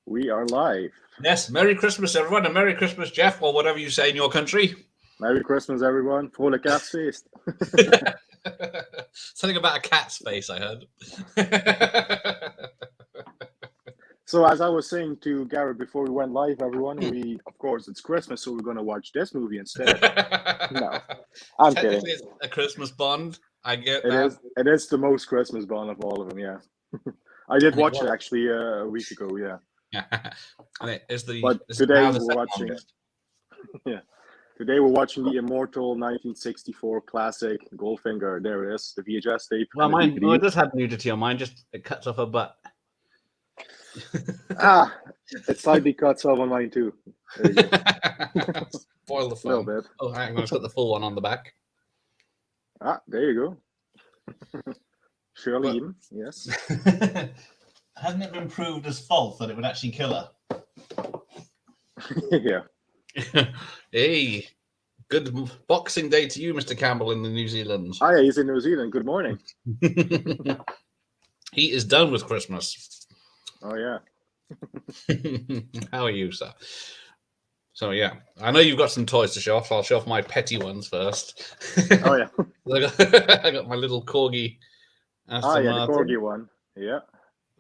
We are live. Yes, Merry Christmas, everyone, and Merry Christmas, Jeff, or whatever you say in your country. Merry Christmas, everyone. Vrolijk Kerstfeest. Something about a cat's face, I heard. So, as I was saying to Garrett before we went live, everyone, of course, it's Christmas, so we're going to watch this movie instead. No, I'm kidding. It's a Christmas Bond. I get it that. It is the most Christmas Bond of all of them, yeah. I did watch it actually a week ago, yeah. And it is the. But today we're watching. Yeah. Today we're watching the immortal 1964 classic Goldfinger. There it is, the VHS tape. Well, mine it does have nudity on mine. Just it cuts off a butt. It slightly cuts off on mine too. There you go. Spoil the fun. A little bit. Oh, hang on, it's got the full one on the back. There you go. Shirley Eden, yes. Hasn't it been proved as false that it would actually kill her? Yeah. Hey, good Boxing Day to you, Mr. Campbell in the New Zealand. Oh, yeah, he's in New Zealand. Good morning. He is done with Christmas. Oh, yeah. How are you, sir? So, yeah, I know you've got some toys to show off. I'll show off my petty ones first. Oh, yeah. I got my little corgi. The corgi one. Yeah.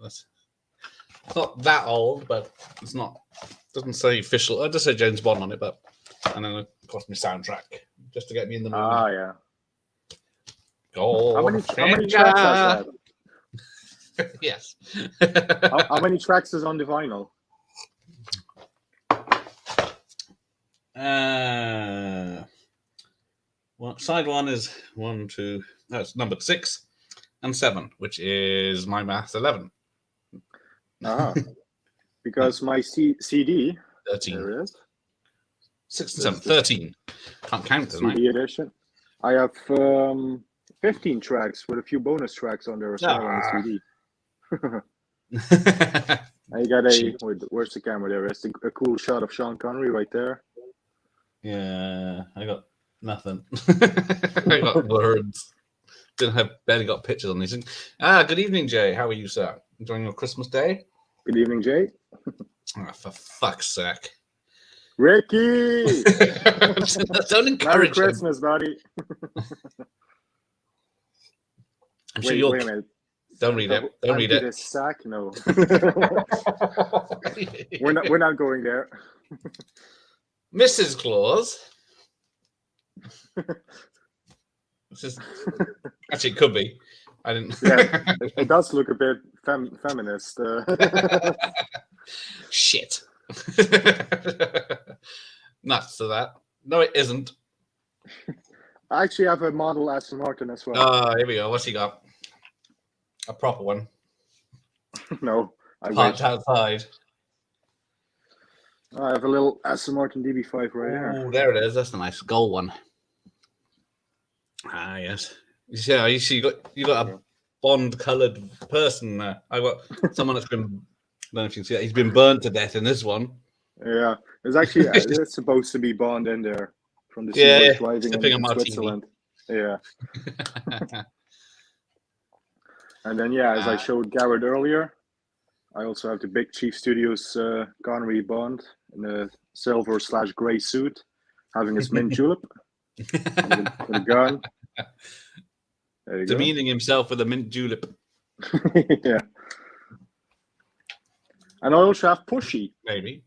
It's not that old, but it's not. Doesn't say official. It does say James Bond on it, but and then of course my soundtrack just to get me in the mood. Yeah. How many tracks has that? Yes. how many tracks is on the vinyl? Well, side one is 1, 2. No, it's numbered 6 and 7, which is my maths 11. Because my CD 13. There it is. 6 and 7, 13. Can't count, doesn't CD edition. I have 15 tracks with a few bonus tracks on there as well on the CD. I got where's the camera there? It's a cool shot of Sean Connery right there. Yeah, I got nothing. I got words. Barely got pictures on these things. Good evening, Jay. How are you, sir? Enjoying your Christmas day? Good evening, Jay. For fuck's sake. Ricky! Don't encourage Merry Christmas, buddy. I'm sure you'll... Wait a minute. Don't read it. Don't read it. This sack? No. We're not going there. Mrs. Claus. Actually, it could be. I didn't. Yeah, it does look a bit feminist. Shit. Nuts to that. No, it isn't. I actually have a model Aston Martin as well. Here we go. What's he got? A proper one. No, I Parked outside. I have a little Aston Martin DB5 right here. Oh, there it is. That's a nice gold one. Yes. Yeah, you see, you got a Bond-coloured person there. I got someone that's been. I don't know if you can see that. He's been burnt to death in this one. Yeah, there's actually it's supposed to be Bond in there from the scene driving in Switzerland. Yeah. And then as I showed Garrett earlier, I also have the Big Chief Studios Connery Bond in a silver/grey suit, having his mint julep with a gun. There you Demeaning himself with a mint julep. Yeah. And I also have Pushy. Maybe.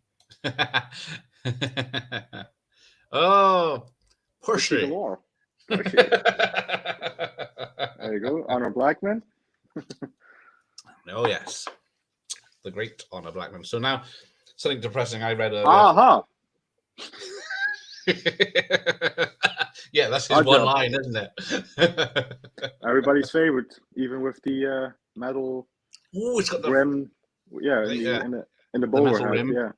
Oh, Pushy. Pushy. There you go. Honor Blackman. Oh, yes. The great Honor Blackman. So now, something depressing I read earlier. Aha! Yeah, that's his one line, isn't it? Everybody's favorite, even with the metal it's got the rim. Yeah, in the bowler hat.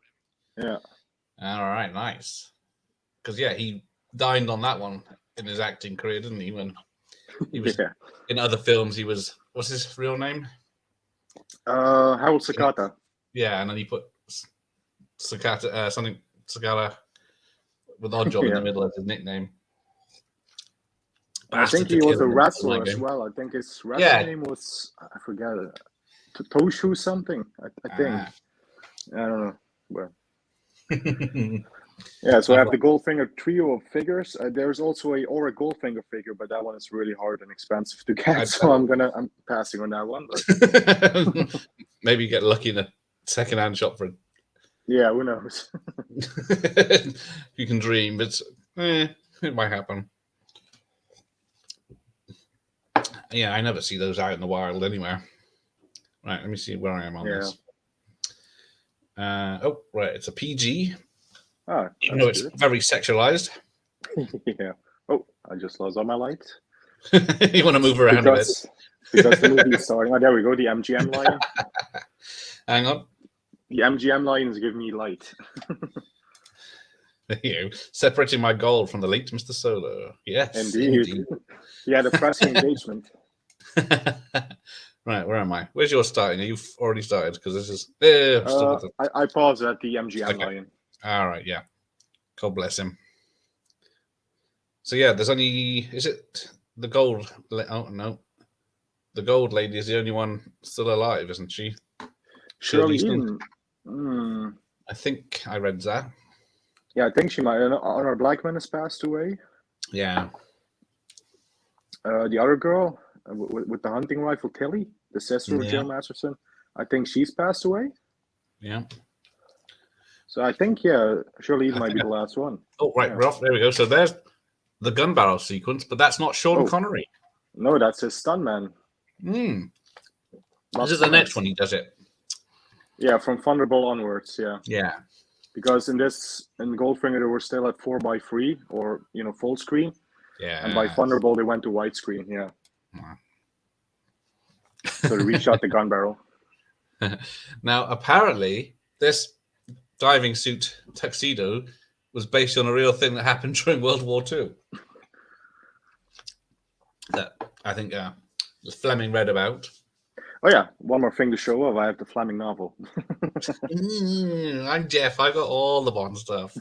Yeah. All right, nice. Because he dined on that one in his acting career, didn't he? When he was in other films, he was. What's his real name? Harold Sakata. Yeah, and then he put Sakata, Sakata with Oddjob in the middle as his nickname. I think he was a wrestler as well. I think his wrestling name was, I forget it, Toshu something, I think. I don't know. But yeah, so I have the Goldfinger trio of figures. There's also a Aura Goldfinger figure, but that one is really hard and expensive to get. So I'm passing on that one. But... Maybe you get lucky in a second-hand shop for it. Yeah, who knows? You can dream, but it might happen. Yeah, I never see those out in the wild anywhere. Right, let me see where I am on this. Oh, right, it's a PG. Oh, even though it's very sexualized. Yeah. Oh, I just lost all my lights. You want to move around a bit. Because the movie is starting. Oh, there we go, the MGM line. Hang on. The MGM line is giving me light. You separating my gold from the late Mr. Solo. Yes, indeed. Yeah, the pressing engagement. Right, where am I? Where's your starting? You've already started because this is. I paused at the MGM line. All right, yeah. God bless him. So yeah, there's only. Is it the gold? Oh no, the gold lady is the only one still alive, isn't she? Shirley Eaton. I think I read that. Yeah, I think she might. Honor Blackman has passed away. Yeah. The other girl with the hunting rifle, Tilly, the sister of Jill Masterson, I think she's passed away. Yeah. So I think, Shirley Eaton might be the last one. Oh, right, we're off. There we go. So there's the gun barrel sequence, but that's not Sean Connery. No, that's his stuntman. This is the next one he does it. Yeah, from Thunderbolt onwards, yeah. Yeah. Because in Goldfinger, they were still at 4:3 or, full screen. Yeah. And by Thunderbolt, they went to widescreen, yeah. So they reshot the gun barrel. Now, apparently, this diving suit tuxedo was based on a real thing that happened during World War II. That I think Fleming read about. Oh, yeah. One more thing to show off. I have the Fleming novel. I'm Jeff. I got all the Bond stuff.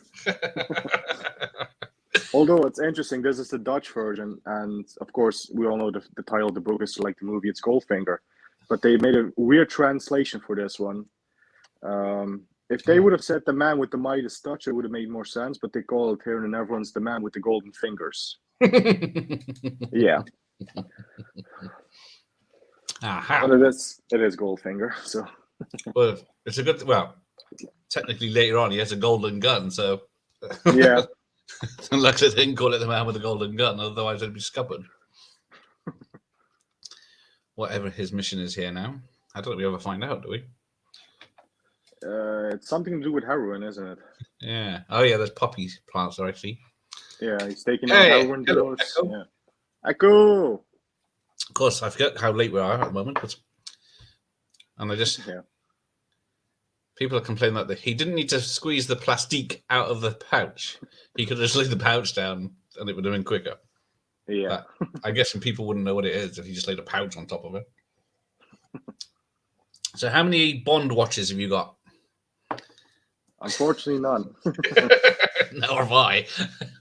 Although it's interesting, this is the Dutch version. And, of course, we all know the title of the book is like the movie. It's Goldfinger. But they made a weird translation for this one. If they would have said the man with the Midas touch, it would have made more sense. But they call it here in the Netherlands the man with the golden fingers. Yeah. But it is Goldfinger. So. Well, it's a good. Well, technically later on he has a golden gun. So. Yeah. Luckily they didn't call it the man with the golden gun. Otherwise it'd be scuppered. Whatever his mission is here now. I don't think we ever find out, do we? It's something to do with heroin, isn't it? Yeah. Oh, yeah, there's poppy plants there, actually. Yeah, he's taking out heroin dealers. Echo. Yeah. Echo! Of course, I forget how late we are at the moment. And I just... Yeah. People are complaining that he didn't need to squeeze the plastique out of the pouch. He could have just laid the pouch down and it would have been quicker. Yeah. But I guess some people wouldn't know what it is if he just laid a pouch on top of it. So how many Bond watches have you got? Unfortunately, none. Nor have I.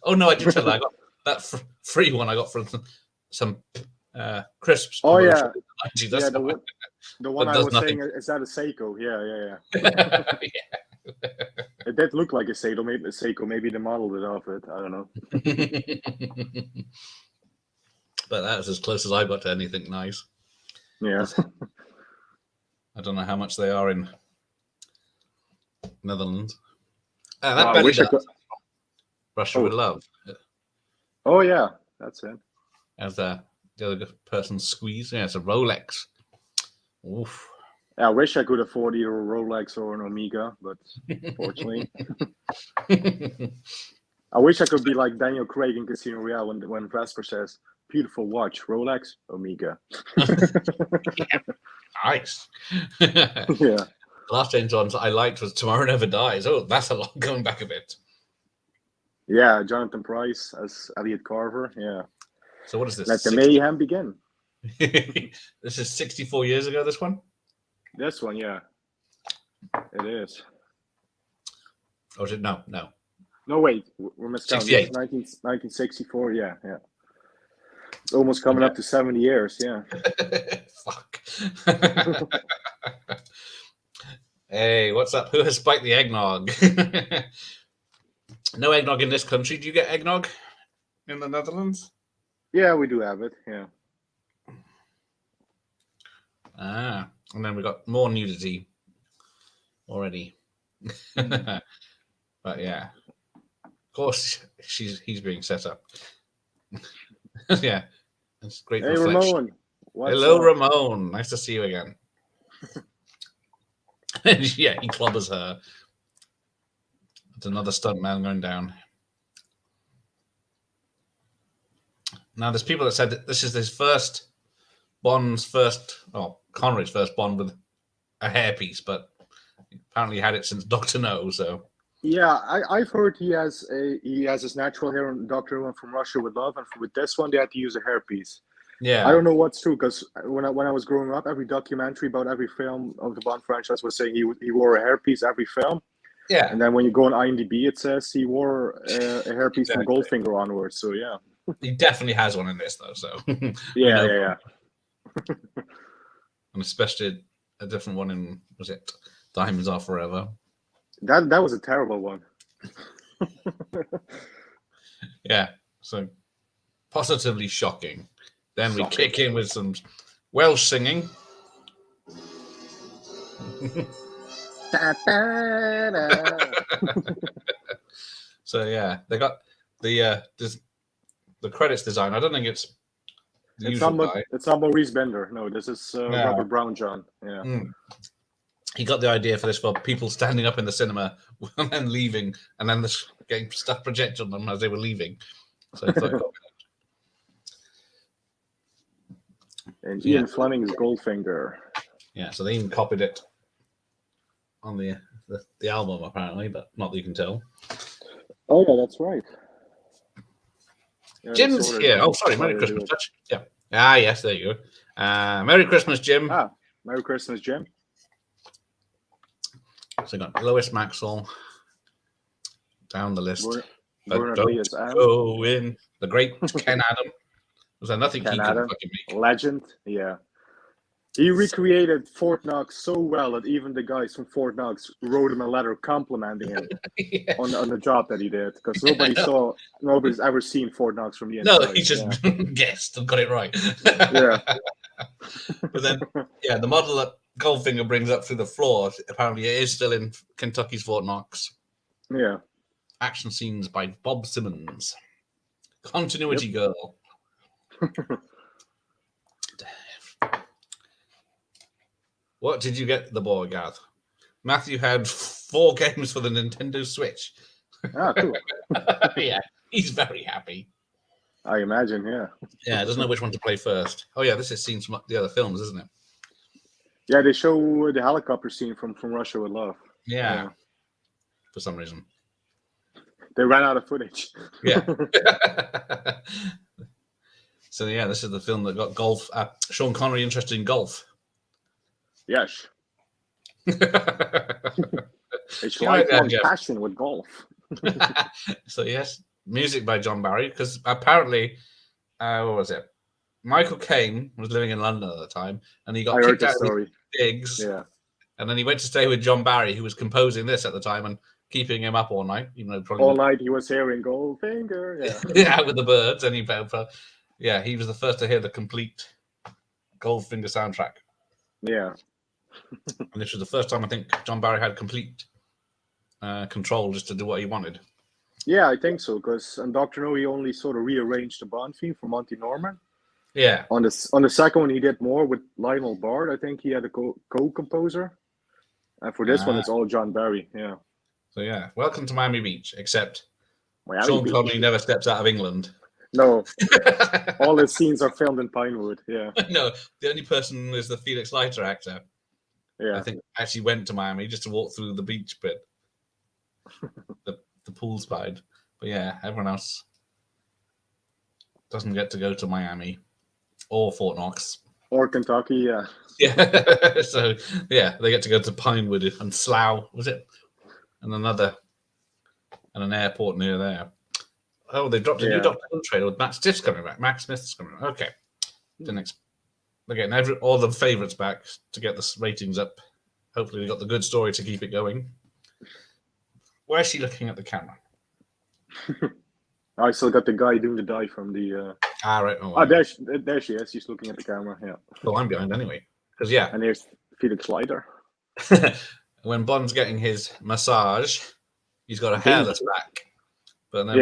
Oh, no, I did tell you. I got that free one I got from some crisps. Oh, yeah. The one I was saying, is that a Seiko? Yeah. It did look like a Seiko. Maybe they modeled it off it. I don't know. But that was as close as I got to anything nice. Yeah. I don't know how much they are in Netherlands. Russia with Love. Oh, yeah. That's it. As the other person's squeeze. Yeah, it's a Rolex. Oof. Yeah, I wish I could afford either a Rolex or an Omega, but unfortunately. I wish I could be like Daniel Craig in Casino Royale when Vesper says, beautiful watch, Rolex, Omega. Yeah. Nice. Yeah. The last James Bond I liked was Tomorrow Never Dies. Oh, that's a lot going back a bit. Yeah, Jonathan Pryce as Elliot Carver. Yeah. So what is this? Let the mayhem begin. This is 64 years ago, this one? This one, yeah. It is. Oh, is it? No. No, wait. We're miscounting. 1964, yeah. It's almost coming up to 70 years, yeah. Fuck. Hey, what's up? Who has spiked the eggnog? No eggnog in this country. Do you get eggnog in the Netherlands? Yeah, we do have it. Yeah. And then we got more nudity already. But yeah, of course, he's being set up. Yeah, it's great Hey, reflection. Ramon. Hello, up? Ramon. Nice to see you again. Yeah, he clobbers her. It's another stunt man going down. Now, there's people that said that this is his Connery's first Bond with a hairpiece, but apparently he had it since Doctor No. So yeah, I've heard he has his natural hair on Doctor Who from Russia with Love, and with this one they had to use a hairpiece. yeah, I don't know what's true because when I was growing up, every documentary about every film of the Bond franchise was saying he wore a hairpiece every film. yeah. And then when you go on IMDb, it says he wore a hairpiece Exactly. from Goldfinger onwards. So yeah, he definitely has one in this though. So yeah. And especially a different one in Diamonds Are Forever. That was a terrible one. Yeah, so positively shocking. Then we kick in with some Welsh singing. So yeah, they got the credits design. I don't think it's the usual guy. It's not Maurice Bender. No, this is Robert Brownjohn. Yeah. He got the idea for this for people standing up in the cinema and then leaving, and then getting stuff projected on them as they were leaving. So I thought and Ian Fleming's Goldfinger. Yeah, so they even copied it on the album apparently, but not that you can tell. Oh yeah, that's right. Yeah, Jim's here. Oh, sorry, Merry Christmas, Touch. Yeah. Ah, yes, there you go. Merry Christmas, Jim. Merry Christmas, Jim. So I got Lois Maxwell down the list. Bernard don't Lee is go in. The great Ken Adam. Was there nothing Ken he Adam, could fucking make? Legend, yeah. He recreated Fort Knox so well that even the guys from Fort Knox wrote him a letter complimenting him on the job that he did, because nobody's ever seen Fort Knox from the inside. No, he just guessed and got it right. Yeah. But then, the model that Goldfinger brings up through the floor, apparently it is still in Kentucky's Fort Knox. Yeah. Action scenes by Bob Simmons. Continuity girl. What did you get the boy, Gath? Matthew had 4 games for the Nintendo Switch. Ah, cool. Yeah, he's very happy. I imagine, yeah. Yeah, doesn't know which one to play first. Oh yeah, this is scenes from the other films, isn't it? Yeah, they show the helicopter scene from Russia with Love. Yeah. For some reason. They ran out of footage. Yeah. So yeah, this is the film that got Sean Connery interested in golf. Yes. It's lifelong passion with golf. So yes, music by John Barry, because apparently, what was it? Michael Caine was living in London at the time, and he got kicked out of his gigs. Yeah. And then he went to stay with John Barry, who was composing this at the time and keeping him up all night, even though probably all night he was hearing Goldfinger. Yeah, with the birds, and he was the first to hear the complete Goldfinger soundtrack. Yeah. And this was the first time I think John Barry had complete control just to do what he wanted. Yeah, I think so, because on Doctor No he only sort of rearranged the Bond theme for Monty Norman. Yeah. On the second one he did more with Lionel Bard. I think he had a co-composer. And for this one it's all John Barry. Yeah. So yeah, welcome to Miami Beach, except Sean Connery never steps out of England. No. All his scenes are filmed in Pinewood. Yeah. No, the only person is the Felix Leiter actor. Yeah. I think actually went to Miami just to walk through the beach bit, the pool side. But yeah, everyone else doesn't get to go to Miami or Fort Knox or Kentucky. Yeah. Yeah. So yeah, they get to go to Pinewood and Slough, was it? And an airport near there. Oh, they dropped a new Doctor Who trailer with Matt Smith's coming back. Matt Smith's coming back. Okay. They're getting all the favourites back to get the ratings up. hopefully we got the good story to keep it going. Where's she looking at the camera? I still got the guy doing the dive from the. Right. There she is. She's looking at the camera. Yeah. Well, I'm behind anyway. Because yeah. And here's Felix Leiter. When Bond's getting his massage, he's got a hairless back. But then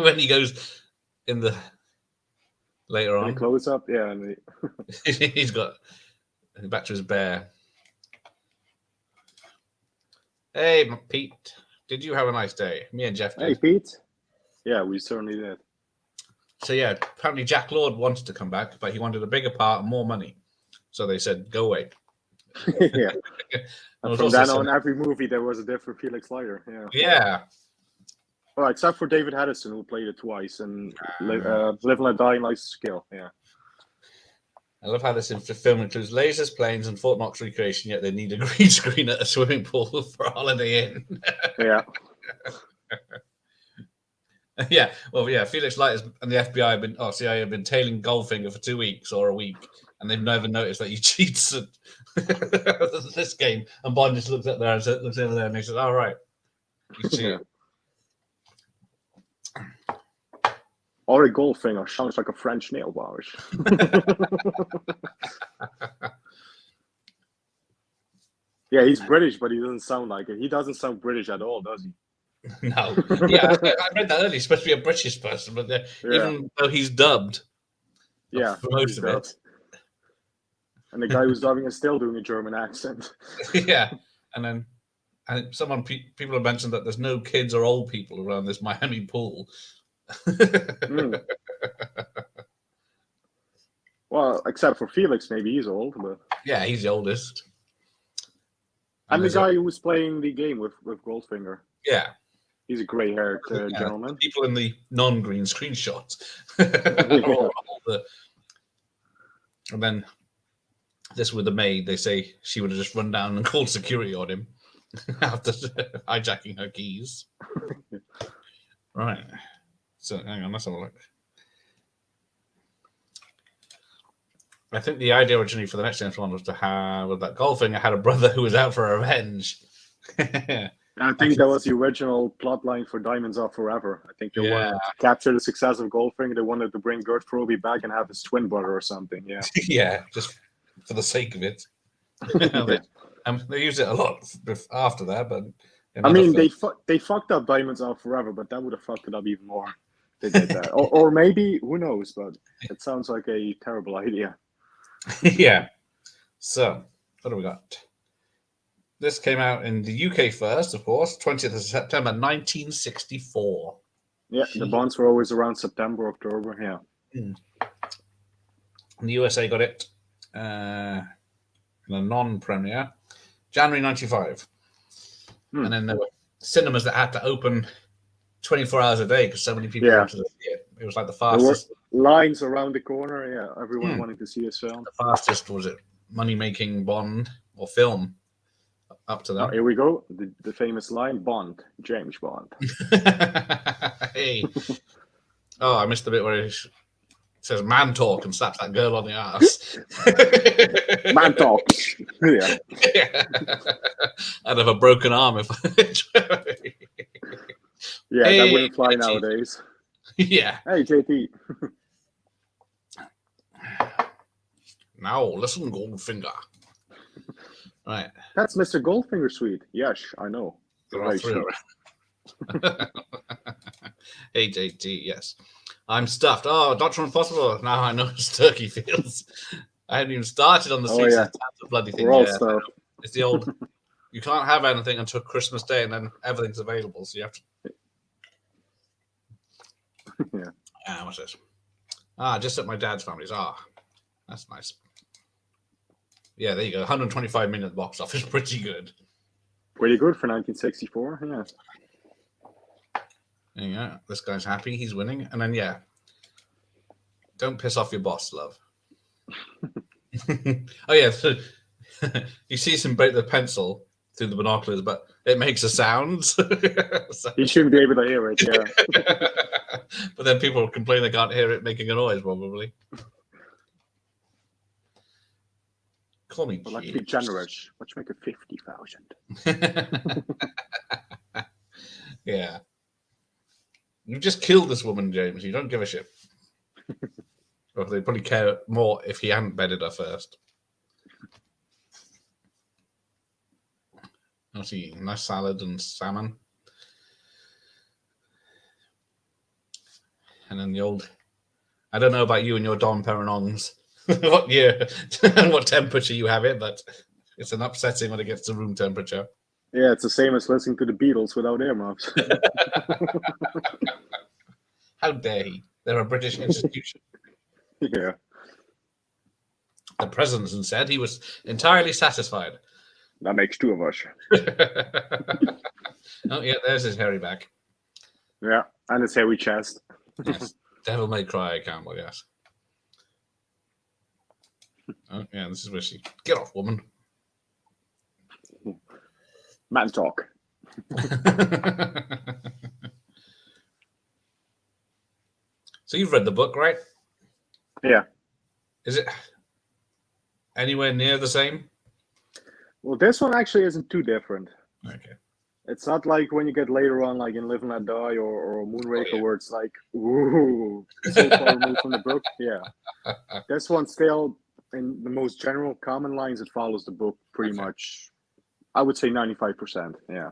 when he goes in the later on, close up, and he's got back to his bear. Hey, Pete, did you have a nice day? Me and Jeff did. Hey, Pete. Yeah, we certainly did. So yeah, apparently Jack Lord wanted to come back, but he wanted a bigger part and more money. So they said, "Go away." Yeah. And from then on, every movie there was a different Felix Leiter. Yeah. Yeah. Well, except for David Hedison, who played it twice, and Live and Let Die and License to Kill. Yeah. I love how this film includes lasers, planes, and Fort Knox recreation, yet they need a green screen at a swimming pool for a Holiday Inn. Yeah. Yeah. Well, yeah. Felix Leiter and the FBI CIA have been tailing Goldfinger for 2 weeks or a week, and they've never noticed that he cheats at this game. And Bond just looks over there, and he says, "All right, you cheat." Or a Goldfinger sounds like a French nail polish. Yeah, he's British, but he doesn't sound like it. He doesn't sound British at all, does he? No. Yeah, I read that earlier. He's supposed to be a British person, but even though he's dubbed, for most of it. And the guy who's dubbing is still doing a German accent. Yeah, and then people have mentioned that there's no kids or old people around this Miami pool. Well, except for Felix, maybe he's old, but yeah, he's the oldest. And the guy who was playing the game with Goldfinger. Yeah, he's a gray-haired gentleman. People in the non-green screenshots. And then this with the maid, they say she would have just run down and called security on him after hijacking her keys. Right. So hang on, let's have a look. I think the idea originally for the next James Bond was to have that Goldfinger had a brother who was out for revenge. I think that was the original plot line for Diamonds Are Forever. I think they wanted to capture the success of Goldfinger. They wanted to bring Gert Frobe back and have his twin brother or something. Yeah. Yeah, just for the sake of it. They used it a lot after that, but I mean, they fucked up Diamonds Are Forever, but that would have fucked it up even more. They did that, or maybe who knows? But it sounds like a terrible idea. Yeah. So what do we got? This came out in the UK first, of course, 20th of September, 1964. Yeah, the Bonds were always around September, October. Yeah. And the USA got it in a non-premiere, January 95. And then there were cinemas that had to open 24 hours a day because so many people wanted to see it. It was like the fastest. There were lines around the corner, everyone wanting to see his film. The fastest, was it, money-making Bond or film up to that. Here we go. The famous line, Bond, James Bond. Hey. Oh, I missed the bit where he says man talk and slaps that girl on the ass. Man talk. Yeah. I'd have a broken arm if that wouldn't fly nowadays. Yeah. Hey, JT. Now listen, Goldfinger. Right. That's Mr. Goldfinger suite. Yes, I know. Hey, JT, yes. I'm stuffed. Oh, Dr. Impossible. Now I know how turkey feels. I haven't even started on the season. The bloody thing. We're all stuffed. It's the old, you can't have anything until Christmas Day and then everything's available. So you have to. What's this? Just at my dad's family's. That's nice. Yeah, there you go. 125 million at the box office. Pretty good. Pretty good for 1964. Yeah. There you go. This guy's happy. He's winning. And then, don't piss off your boss, love. Oh, yeah. So, you see him break the pencil through the binoculars, but it makes a sound. So, you shouldn't be able to hear it, yeah. But then people complain they can't hear it making a noise, probably. Call me Well, let's be generous. Let's make it 50,000. Yeah. You just killed this woman, James. You don't give a shit. Or they'd probably care more if he hadn't bedded her first. I see nice salad and salmon. And then the old... I don't know about you and your Dom Perignons, what year and what temperature you have it, but it's an upsetting when it gets to room temperature. Yeah, it's the same as listening to the Beatles without earmuffs. How dare he? They're a British institution. Yeah. The president said he was entirely satisfied. That makes two of us. Oh, yeah, there's his hairy back. Yeah, and his hairy chest. Yes. Devil May Cry, Campbell, yes. Oh, yeah, this is where she... Get off, woman. Man talk. So you've read the book, right? Yeah. Is it anywhere near the same? Well, this one actually isn't too different. Okay. It's not like when you get later on, like in Live and Let Die or Moonraker, where it's like, ooh, so far removed from the book. Yeah. This one still, in the most general common lines, it follows the book pretty much. I would say 95%. Yeah.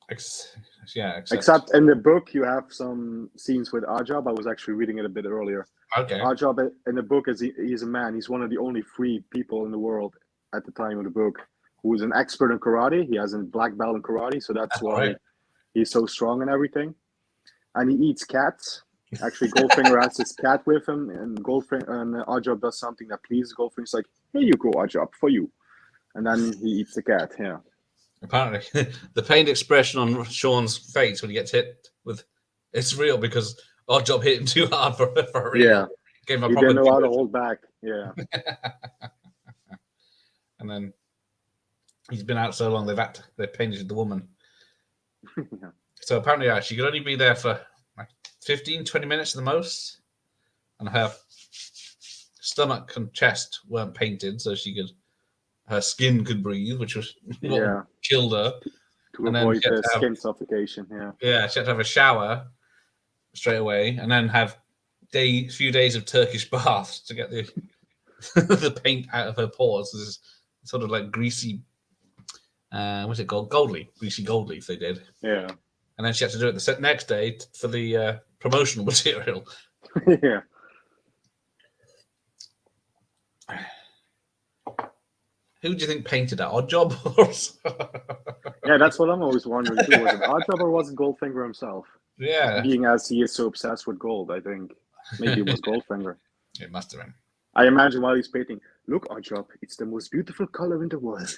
Except in the book, you have some scenes with Ajab. I was actually reading it a bit earlier. Okay. Ajab in the book he's a man. He's one of the only free people in the world at the time of the book who's an expert in karate. He has a black belt in karate, so that's why he's so strong and everything. And he eats cats. Actually, Goldfinger has his cat with him, and Ajab does something that pleases Goldfinger. He's like, "Here you go, Ajab, for you," and then he eats the cat. Yeah. Apparently, the pained expression on Sean's face when he gets hit with it's real because our job hit him too hard for real. Yeah. Gave him he didn't know how to hold back. Yeah. And then he's been out so long they painted the woman. Yeah. So apparently, she could only be there for like 15, 20 minutes at the most, and her stomach and chest weren't painted, so her skin could breathe, which was what killed her. To avoid the skin suffocation, yeah. Yeah, she had to have a shower straight away, and then have few days of Turkish baths to get the paint out of her pores. This is sort of like greasy, what's it called? Gold leaf, greasy gold leaf. They did, yeah. And then she had to do it the next day for the promotional material. Yeah. Who do you think painted that? Oddjob? Yeah, that's what I'm always wondering too. Was it Oddjob or was it Goldfinger himself? Yeah. Being as he is so obsessed with gold, I think maybe it was Goldfinger. It must have been. I imagine while he's painting, look, Oddjob, it's the most beautiful color in the world.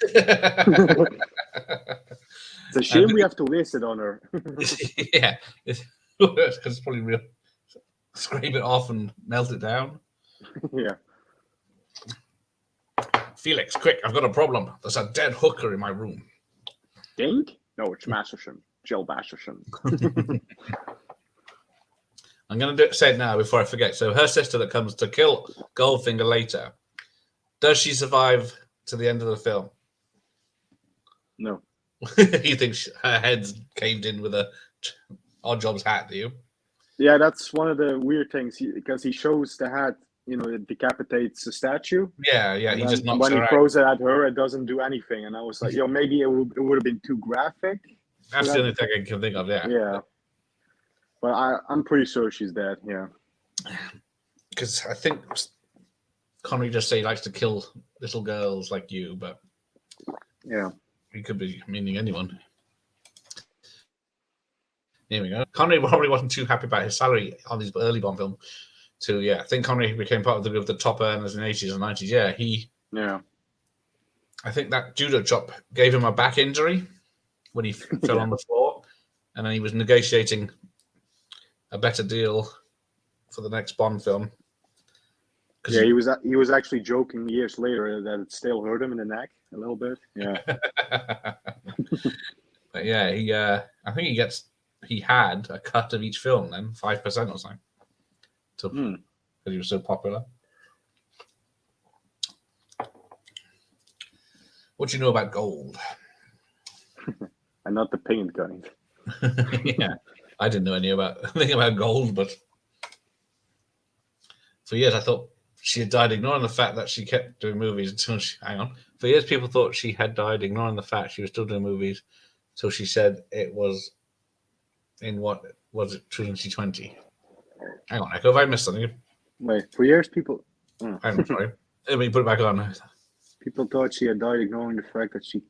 It's a shame we have to waste it on her. Yeah, it's probably real. Scrape it off and melt it down. Yeah. Felix, quick, I've got a problem. There's a dead hooker in my room. Dink? No, it's Masterson. Jill Masterson. I'm going to say it now before I forget. So her sister that comes to kill Goldfinger later, does she survive to the end of the film? No. You think her head's caved in with a Oddjob's hat, do you? Yeah, that's one of the weird things because he shows the hat, it decapitates the statue. Yeah, he just knocks when her he out. throws it at her, it doesn't do anything. And I was like, maybe it would have been too graphic. That's the only thing I can think of, yeah. Yeah. But I'm pretty sure she's dead, yeah. Because I think Connery just say he likes to kill little girls like you, but yeah, he could be meaning anyone. Here we go. Connery probably wasn't too happy about his salary on his early Bond film. I think Connery became part of the group of the top earners in the 80s and 90s. Yeah, I think that judo chop gave him a back injury when he fell on the floor, and then he was negotiating a better deal for the next Bond film. Yeah, he was actually joking years later that it still hurt him in the neck a little bit. Yeah. But yeah, I think he had a cut of each film then, 5% or something. Because he was so popular. What do you know about gold? And not the paint kind. Yeah, I didn't know anything about gold, but for years I thought she had died, ignoring the fact that she kept doing movies until she. Hang on. For years, people thought she had died, ignoring the fact she was still doing movies. So she said it was in what was it 2020? Hang on, Echo. Have I missed something? Wait, for years people. Hang on, sorry. Let me put it back on. People thought she had died, ignoring the fact that she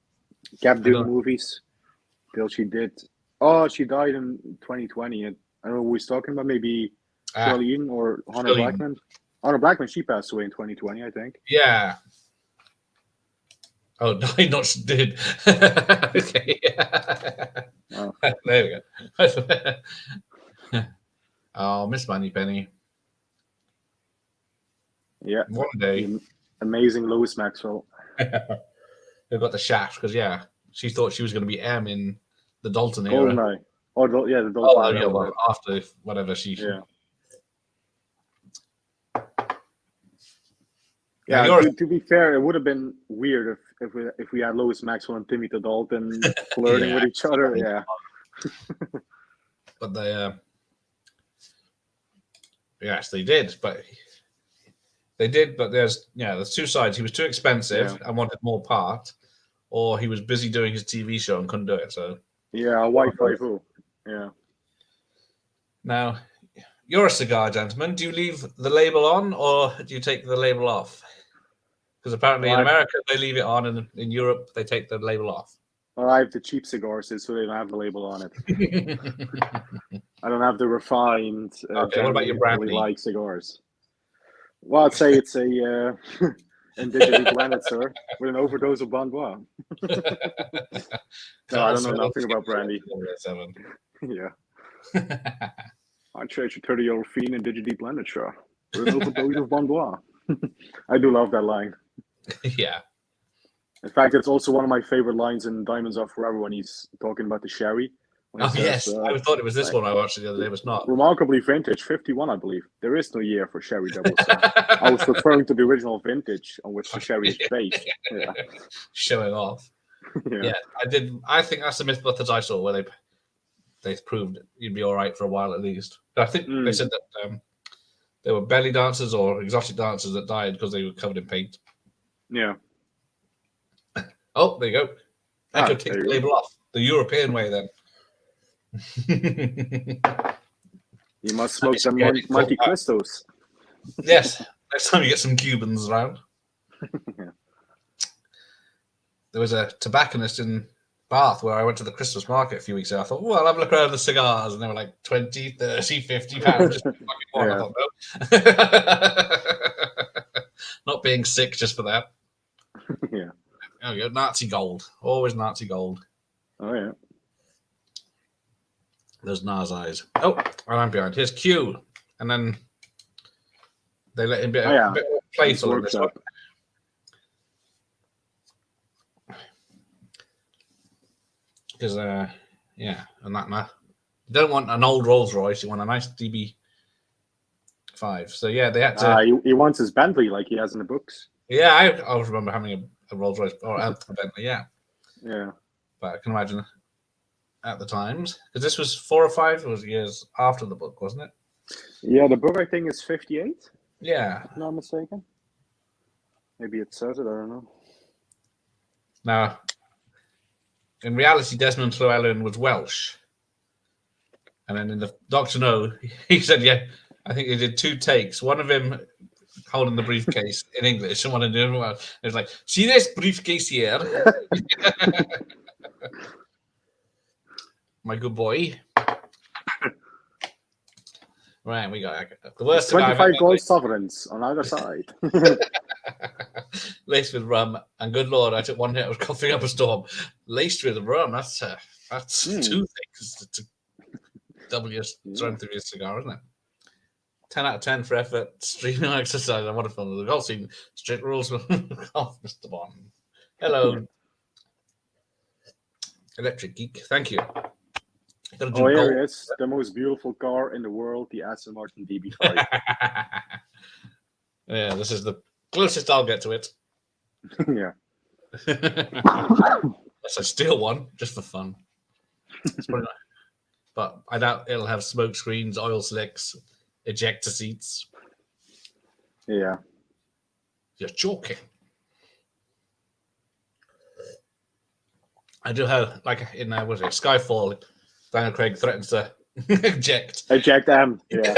kept I doing don't. movies till she did. Oh, she died in 2020. And I don't know who he's talking about. Maybe Charlene or Hunter Charlene. Blackman. Hunter Blackman, she passed away in 2020, I think. Yeah. Oh, no, he not did. Okay. Oh. There we go. Oh, Miss Moneypenny. Yeah. One day. The amazing Lois Maxwell. They got the shaft because, yeah, she thought she was going to be M in the Dalton era. GoldenEye. Oh, yeah, the Dalton. Oh, yeah, well, after whatever she. Yeah. Yeah, Yeah, to be fair, it would have been weird if we had Lois Maxwell and Timothy Dalton flirting Yeah, with each other. Yeah. But they, yes, they did. But there's two sides. He was too expensive and wanted more part, or he was busy doing his TV show and couldn't do it. So yeah, Y50. Yeah. Now, you're a cigar gentleman. Do you leave the label on, or do you take the label off? Because apparently in America they leave it on, and in Europe they take the label off. Well, I have the cheap cigars, so they don't have the label on it. I don't have the refined. Okay, what about your brandy? Like cigars. Well, I'd say it's a indigenous blended, sir, with an overdose of Bonbois. No, I don't know nothing about brandy. Yeah. I trade your 30-year-old fiend indigenous blended, sure, with an overdose of Bonbois. I do love that line. Yeah. In fact, it's also one of my favorite lines in Diamonds Are Forever when he's talking about the sherry. Yes, I thought it was this one I watched the other day. It was not. Remarkably vintage, 51, I believe. There is no year for sherry double. I was referring to the original vintage on which the sherry is based. Yeah. Showing off. Yeah, I did. I think that's the Mythbusters I saw where they proved you'd be all right for a while at least. I think they said that there were belly dancers or exotic dancers that died because they were covered in paint. Yeah. Oh, there you go. I could take the label off. The European way, then. You must smoke some Monte Cristos. Yes, next time you get some Cubans around. Yeah. There was a tobacconist in Bath where I went to the Christmas market a few weeks ago. I thought, well, I'll have a look around the cigars. And they were like 20, 30, 50 pounds. Just fucking one. I thought, no. Not being sick just for that. Yeah. There we go. Nazi gold. Always Nazi gold. Oh, yeah. Those Nas eyes. Oh, and I'm behind. Here's Q. And then they let him be a bit more playful in this one. Because, and that, you don't want an old Rolls Royce, you want a nice DB5. So, yeah, they had to. He wants his Bentley like he has in the books. Yeah, I always remember having a Rolls Royce or a Bentley, yeah. Yeah. But I can imagine at the times, because this was 4 or 5 years after the book, wasn't it? Yeah, the book I think is 58. Yeah. If I'm not mistaken. Maybe it says it, I don't know. Now, in reality, Desmond Llewellyn was Welsh. And then in the Dr. No, he said, yeah, I think he did 2 takes. One of him holding the briefcase in English and one of them Welsh. It was like, see this briefcase here? My good boy. Right, we got the worst 25 gold sovereigns on either side. Laced with rum, and good lord, I took one hit. I was coughing up a storm. Laced with rum. That's 2 things to double your strength of your cigar, isn't it? 10 out of 10 for effort, streaming exercise. I want to film the golf scene. Strict rules. Oh, Mr. Bond. Hello, Electric Geek. Thank you. Oh, here it is. The most beautiful car in the world, the Aston Martin DB5. Yeah, this is the closest I'll get to it. Yeah. Let's say steal one just for fun. It's probably not, but I doubt it'll have smoke screens, oil slicks, ejector seats. Yeah. You're joking. I do have, like in what is it, Skyfall, Daniel Craig threatens to eject. Eject them. Yeah.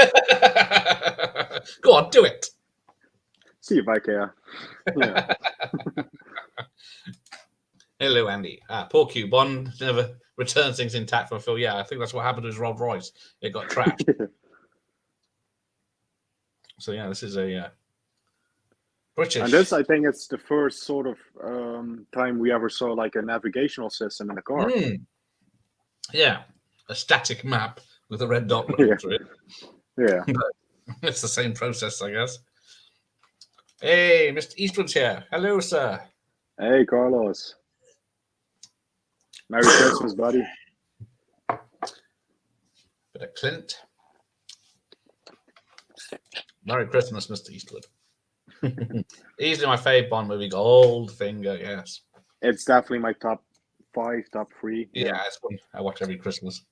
Go on, do it. See if I can. Yeah. Hello, Andy. Poor Q. Bond never returns things intact from Phil. Yeah, I think that's what happened to his Rolls Royce. It got trashed. So yeah, this is a British. And this, I think, it's the first sort of time we ever saw like a navigational system in a car. Yeah, a static map with a red dot running through it. Yeah. But it's the same process, I guess. Hey, Mr. Eastwood's here. Hello, sir. Hey, Carlos. Merry Christmas, buddy. Bit of Clint. Merry Christmas, Mr. Eastwood. Easily my fave Bond movie, Goldfinger, yes. It's definitely my top 5, top 3. Yeah, it's one I watch every Christmas.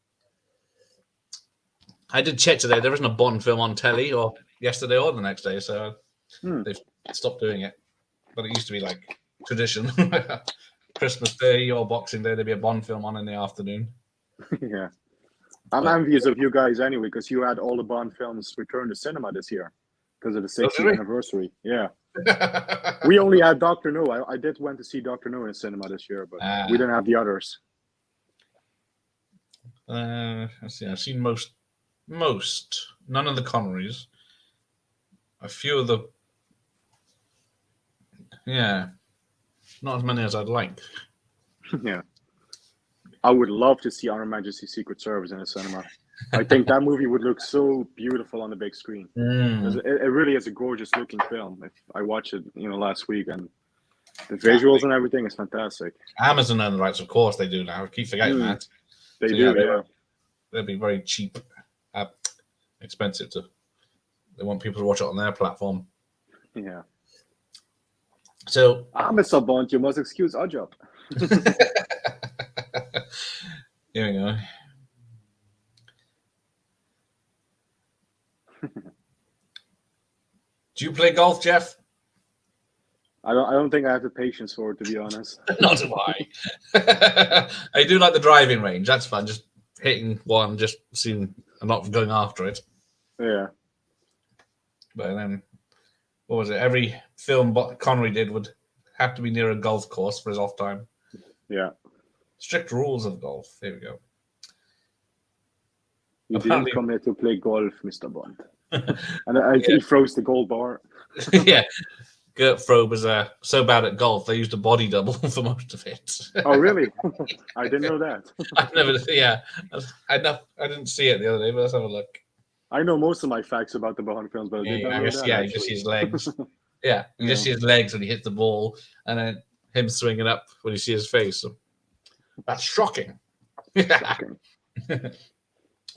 I did check today. There isn't a Bond film on telly or yesterday or the next day, so they've stopped doing it. But it used to be like tradition. Christmas Day or Boxing Day, there'd be a Bond film on in the afternoon. Yeah. I'm envious of you guys anyway, because you had all the Bond films return to cinema this year because of the 60th anniversary. Yeah. We only had Dr. No. I did went to see Dr. No in cinema this year, but we didn't have the others. Let's see. I've seen most, none of the Connerys. A few of the, not as many as I'd like. Yeah. I would love to see Our Majesty's Secret Service in a cinema. I think that movie would look so beautiful on the big screen. It really is a gorgeous looking film. If I watched it, last week, and the visuals and everything is fantastic. Amazon own the rights, of course they do now. I keep forgetting that. They do. They'll be very cheap, expensive to. They want people to watch it on their platform. Yeah. So, Mr. Bond, you must excuse our job. Here we go. Do you play golf, Jeff? I don't think I have the patience for it, to be honest. Not do I. I do like the driving range. That's fun. Just hitting one, just seeing and not going after it. Yeah. But then, what was it? Every film Connery did would have to be near a golf course for his off time. Yeah. Strict rules of golf. There we go. You didn't come here to play golf, Mr. Bond. And he throws the gold bar. Yeah. Gert Frobe was so bad at golf, they used a body double for most of it. Oh, really? I didn't know that. I didn't see it the other day, but let's have a look. I know most of my facts about the Bond films, but I didn't know that. Yeah, you just see his legs. Yeah, you just see his legs when he hits the ball, and then him swinging up when you see his face. So that's shocking. Shocking.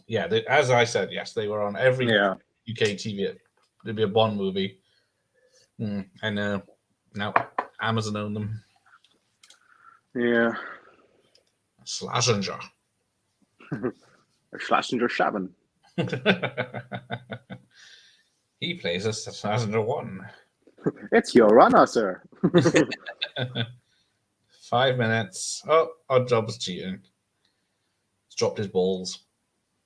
Yeah, as I said, yes, they were on every UK TV. There'd be a Bond movie. And now Amazon own them. Yeah. Schlesinger. Schlesinger 7. He plays as Schlesinger 1. It's your honor, sir. 5 minutes. Oh, odd job was cheating. He's dropped his balls.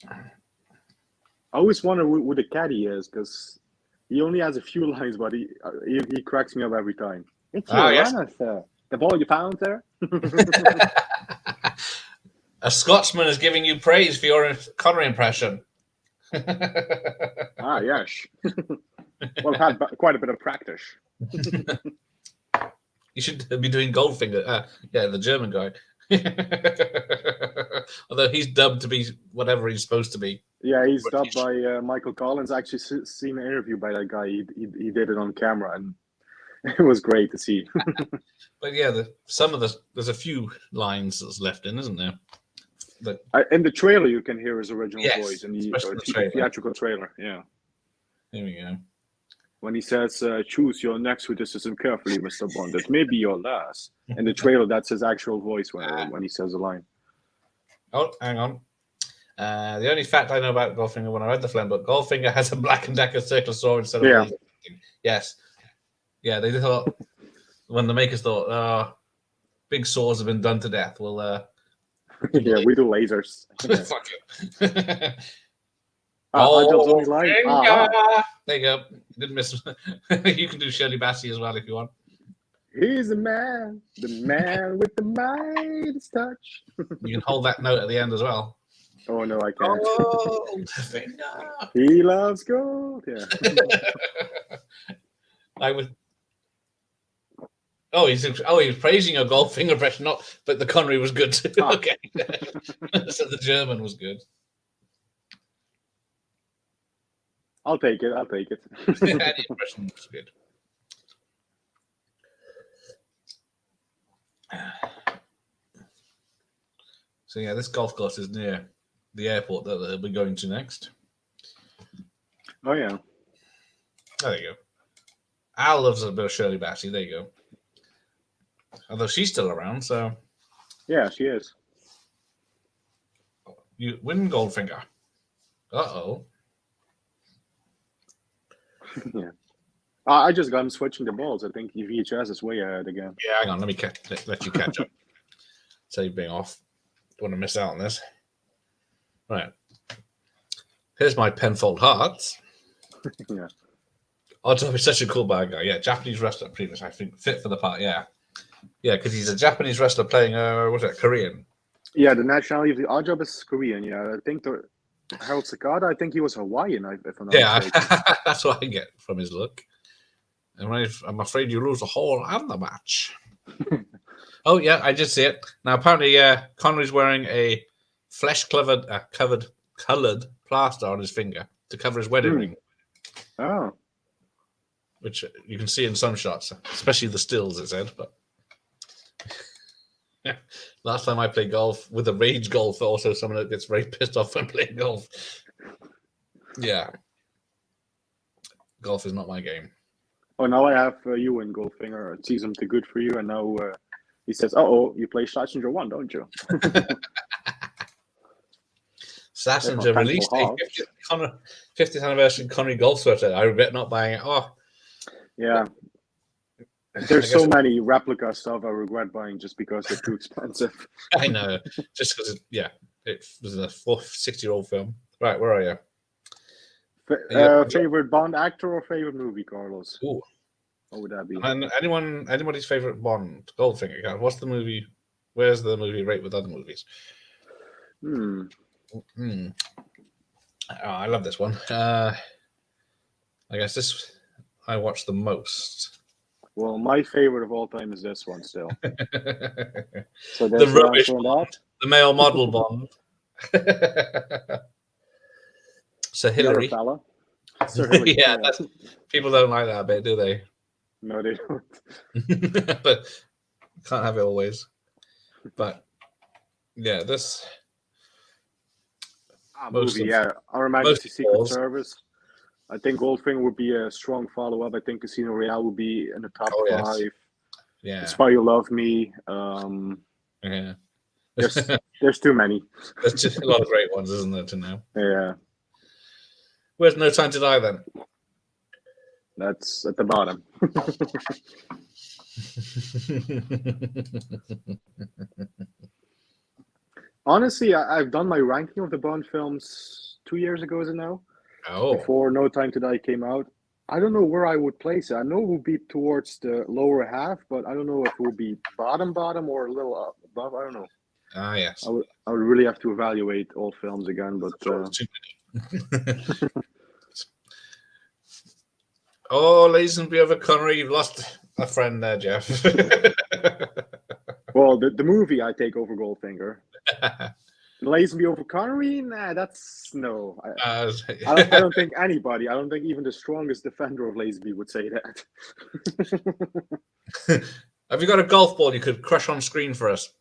I always wonder who the caddy is, because he only has a few lines, but he cracks me up every time. It's your honor, sir. The ball you found, sir. A Scotsman is giving you praise for your Connery impression. Yes. Well, I've had quite a bit of practice. You should be doing Goldfinger. The German guy. Although he's dubbed to be whatever he's supposed to be. Yeah, he's dubbed by Michael Collins. I actually seen an interview by that guy. He did it on camera, and it was great to see. But yeah, there's a few lines that's left in, isn't there? In the trailer, you can hear his original voice in the theatrical trailer. trailer. Yeah. Here we go. when he says, "Choose your next criticism carefully, Mr. Bond. It may be your last." In the trailer, that's his actual voice when he says the line. Oh, hang on. The only fact I know about Goldfinger when I read the film book, Goldfinger has a Black & Decker circular saw instead of laser. Yes. Yeah, they thought, when the makers thought, big saws have been done to death. Well, yeah, we do lasers. Fuck it. Only line. There you go. Didn't miss. You can do Shirley Bassey as well if you want. He's the man with the Midas touch. You can hold that note at the end as well. Oh no, I can't. Goldfinger. He loves gold. Yeah. I would. Oh, he was praising your Goldfinger impression, but the Connery was good too. Okay. So the German was good. I'll take it. Any impression was good. So yeah, this golf course is near the airport that they'll be going to next. Oh yeah. There you go. Al loves a bit of Shirley Bassey. There you go. Although she's still around, so yeah, she is. You win Goldfinger. Uh-oh. Yeah. I just got him switching the balls. I think VHS is way ahead again. Yeah, hang on. Let you catch up. Save being off. Don't want to miss out on this. Right. Here's my Penfold Hearts. Yeah. Oddjob is such a cool bad guy. Yeah, Japanese wrestler, previous, I think, fit for the part. Yeah. Yeah, because he's a Japanese wrestler playing, Korean? Yeah, the nationality of the Oddjob is Korean. Yeah, I think Harold Sakata, I think he was Hawaiian, if I'm not mistaken. That's what I get from his look. And I'm afraid you lose the whole and the match. Oh, yeah, I did see it. Now, apparently, Connery's wearing a flesh-covered coloured plaster on his finger to cover his wedding ring. Oh. Which you can see in some shots, especially the stills, it said. But last time I played golf with a rage golf, also someone that gets very pissed off when playing golf. Yeah. Golf is not my game. Oh, now I have you in Goldfinger. It sees him too good for you, and now he says, "Oh, you play Schlesinger 1, don't you?" Schlesinger released a 50th anniversary Connery golf sweater. I regret not buying it. Oh, yeah. There's so many replica stuff I regret buying just because they're too expensive. I know, just because it was a 60-year-old film. Right, where are you? Favorite Bond actor or favorite movie, Carlos? Ooh. What would that be? And anybody's favorite Bond, Goldfinger. What's the movie? Where's the movie rate with other movies? Oh, I love this one. I guess this I watch the most. Well, my favorite of all time is this one still. So the rubbish Bond, the male model Bond. Sir Hillary. Sir Hillary. Yeah, people don't like that bit, do they? No, they don't. But can't have it always. But yeah, this movie, yeah. Our Majesty Secret Service. I think Goldfinger would be a strong follow-up. I think Casino Royale would be in the top 5. Yeah. Spy You Love Me. Yeah. There's too many. There's just a lot of great ones, isn't there, to know? Yeah. Where's No Time to Die then? That's at the bottom. Honestly, I've done my ranking of the Bond films 2 years ago, is it now? Oh. Before No Time to Die came out. I don't know where I would place it. I know it would be towards the lower half, but I don't know if it would be bottom or a little up above. I don't know. Ah, yes. I would really have to evaluate all films again, but oh, ladies and gentlemen, Connery, you've lost a friend there, Jeff. Well, the movie I take over Goldfinger. Lazenby over Connery? Nah, that's no. I don't think anybody. I don't think even the strongest defender of Lazenby would say that. Have you got a golf ball you could crush on screen for us?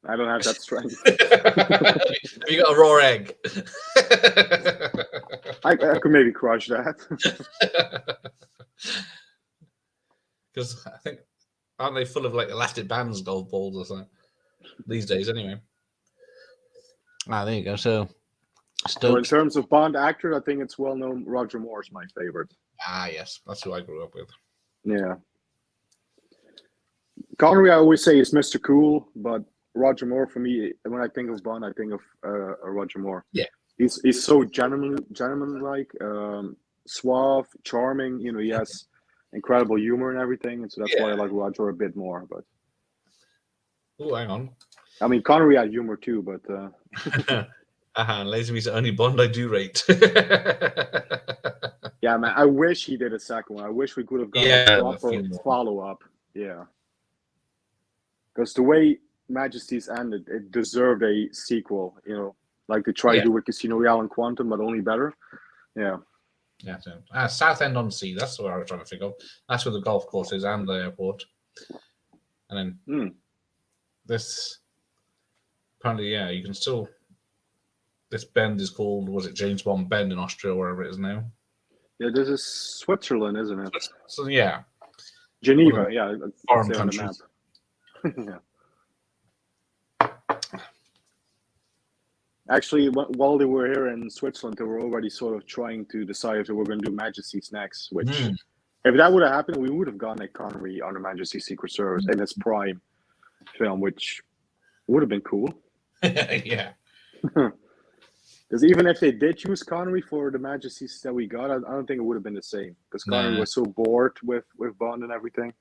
I don't have that strength. Have you got a raw egg? I could maybe crush that. Because I think, aren't they full of like elastic bands, golf balls or something? These days, anyway. There you go. So, So in terms of Bond actor, I think it's well known. Roger Moore's my favorite. Yes, that's who I grew up with. Yeah. Connery, I always say, is Mr. Cool, but Roger Moore, for me, when I think of Bond, I think of Roger Moore. Yeah. He's so gentleman-like, suave, charming. You know, he has incredible humor and everything, and so that's why I like Roger a bit more. But hang on. I mean, Connery had humor too, but Lazenby's the only Bond I do rate. Yeah, man, I wish he did a second one. I wish we could have gotten a proper follow-up. Yeah. Because the way Majesty's ended, it deserved a sequel, you know, like they tried to do with Casino Royale and Quantum, but only better. Yeah. Yeah. So, Southend-on-Sea, that's what I was trying to think of. That's where the golf course is and the airport. And then this, apparently, you can still, this bend is called, was it James Bond Bend in Austria, wherever it is now? Yeah, this is Switzerland, isn't it? So, yeah. Geneva, foreign countries. On the map. Yeah. Actually, while they were here in Switzerland, they were already sort of trying to decide if they were going to do Majesty's next, which, if that would have happened, we would have gotten a Connery on the Majesty's Secret Service in its prime film, which would have been cool. Yeah. Because even if they did choose Connery for the Majesties that we got, I don't think it would have been the same. Because Connery was so bored with Bond and everything.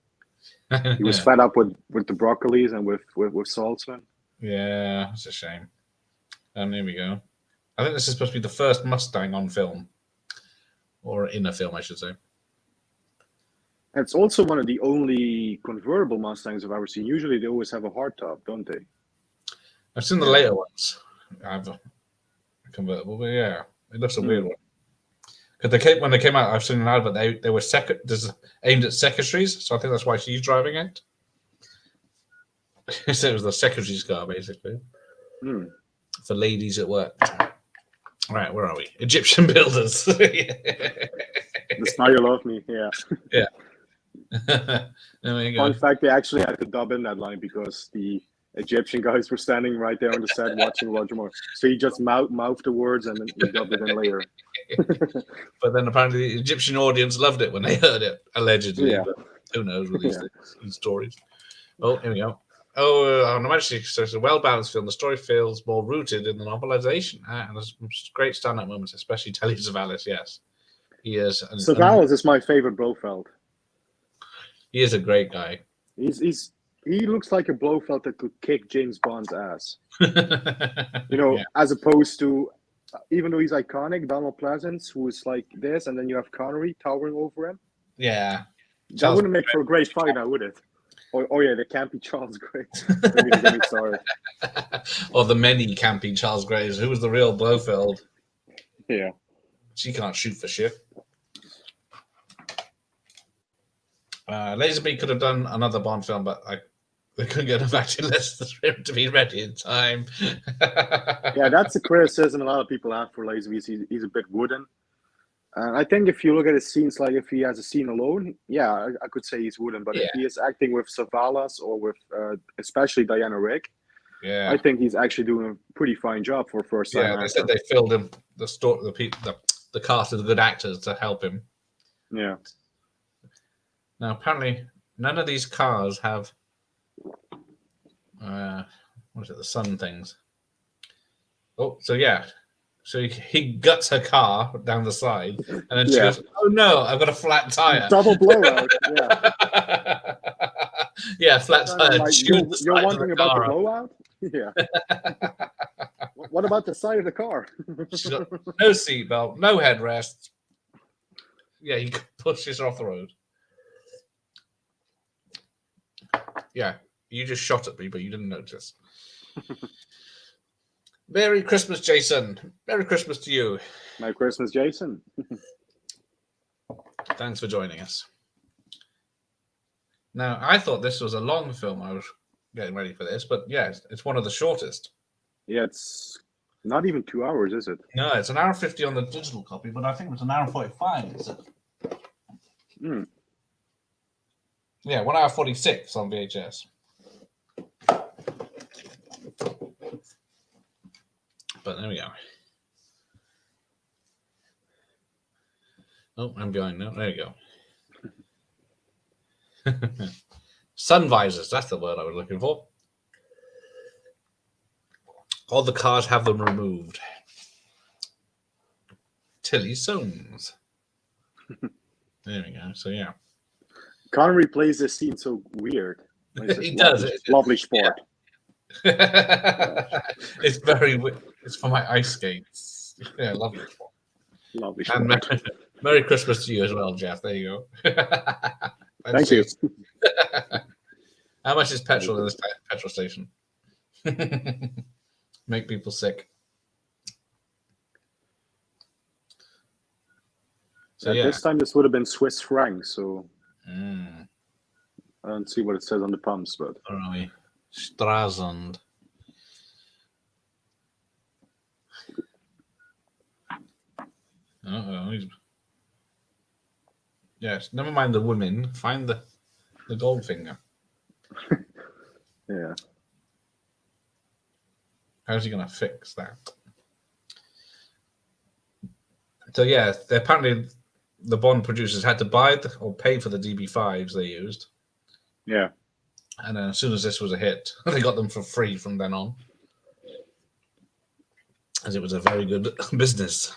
He was fed up with the broccolis and with Saltzman. Yeah, it's a shame. Here we go. I think this is supposed to be the first Mustang on film. Or in a film, I should say. It's also one of the only convertible Mustangs I've ever seen. Usually they always have a hardtop, don't they? I've seen the later ones. I've a convertible, but yeah, it looks a weird one. Because when they came out, I've seen an advert. They were aimed at secretaries, so I think that's why she's driving it. So it was the secretary's car, basically, for ladies at work. Right, where are we? Egyptian builders. The smile of me, yeah. There you go. Fun fact: they actually had to dub in that line because the Egyptian guys were standing right there on the set watching Roger Moore. So he just mouthed the words and then he dubbed it in later. But then apparently the Egyptian audience loved it when they heard it, allegedly. Yeah. But who knows with these stories. Oh, here we go. On the Majesty, so it's a well-balanced film. The story feels more rooted in the novelization. And there's some great stand-up moments, especially Telly Savalas, yes. He is. Savalas is my favorite Blofeld. He is a great guy. He looks like a Blofeld that could kick James Bond's ass. You know, as opposed to, even though he's iconic, Donald Pleasance, who is like this, and then you have Connery towering over him. Yeah. That wouldn't make for a great fight now, would it? Oh yeah, the campy Charles Gray. Get me started. Or the many campy Charles Grays. Who was the real Blofeld? Yeah. She can't shoot for shit. Lazenby could have done another Bond film, but they couldn't get enough action lists for him to be ready in time. Yeah, that's a criticism a lot of people have for Lazenby. He's a bit wooden. I think if you look at his scenes, like if he has a scene alone, I could say he's wooden. But if he is acting with Savalas or with especially Diana Rigg, I think he's actually doing a pretty fine job for a first time. Yeah, they said they filled him the cast of the good actors to help him. Yeah. Now, apparently, none of these cars have what is it? The sun things. Oh, so yeah. So he guts her car down the side, and then she goes, "Oh no, I've got a flat tire." Double blowout. Yeah, flat tire. Like, you're wondering about the blowout? Yeah. What about the side of the car? She's got no seatbelt, no headrest. Yeah, he pushes her off the road. Yeah, you just shot at me, but you didn't notice. Merry Christmas, Jason. Merry Christmas to you. Merry Christmas, Jason. Thanks for joining us. Now, I thought this was a long film. I was getting ready for this, but yeah, it's one of the shortest. Yeah, it's Not even 2 hours, is it? No, it's an hour 50 on the digital copy, but I think it's an hour 45. Is it? Yeah, 1 hour 46 on VHS. But there we go. Oh, I'm behind now. There you go. Sun visors, that's the word I was looking for. All the cars have them removed. Tilly Soames. There we go. So, yeah. Connery plays this scene so weird. He does. Lovely sport. Yeah. It's very. It's for my ice skates. Yeah, lovely sport. Lovely sport. And Merry Christmas to you as well, Jeff. There you go. Thank you. How much is petrol in this petrol station? Make people sick. So yeah. This time this would have been Swiss francs, so I don't see what it says on the pumps, but where are we? Stralsund. Yes, never mind the women. Find the Goldfinger. Yeah. How's he going to fix that? So yeah, apparently the Bond producers had to buy or pay for the DB5s they used. Yeah. And as soon as this was a hit, they got them for free from then on, as it was a very good business.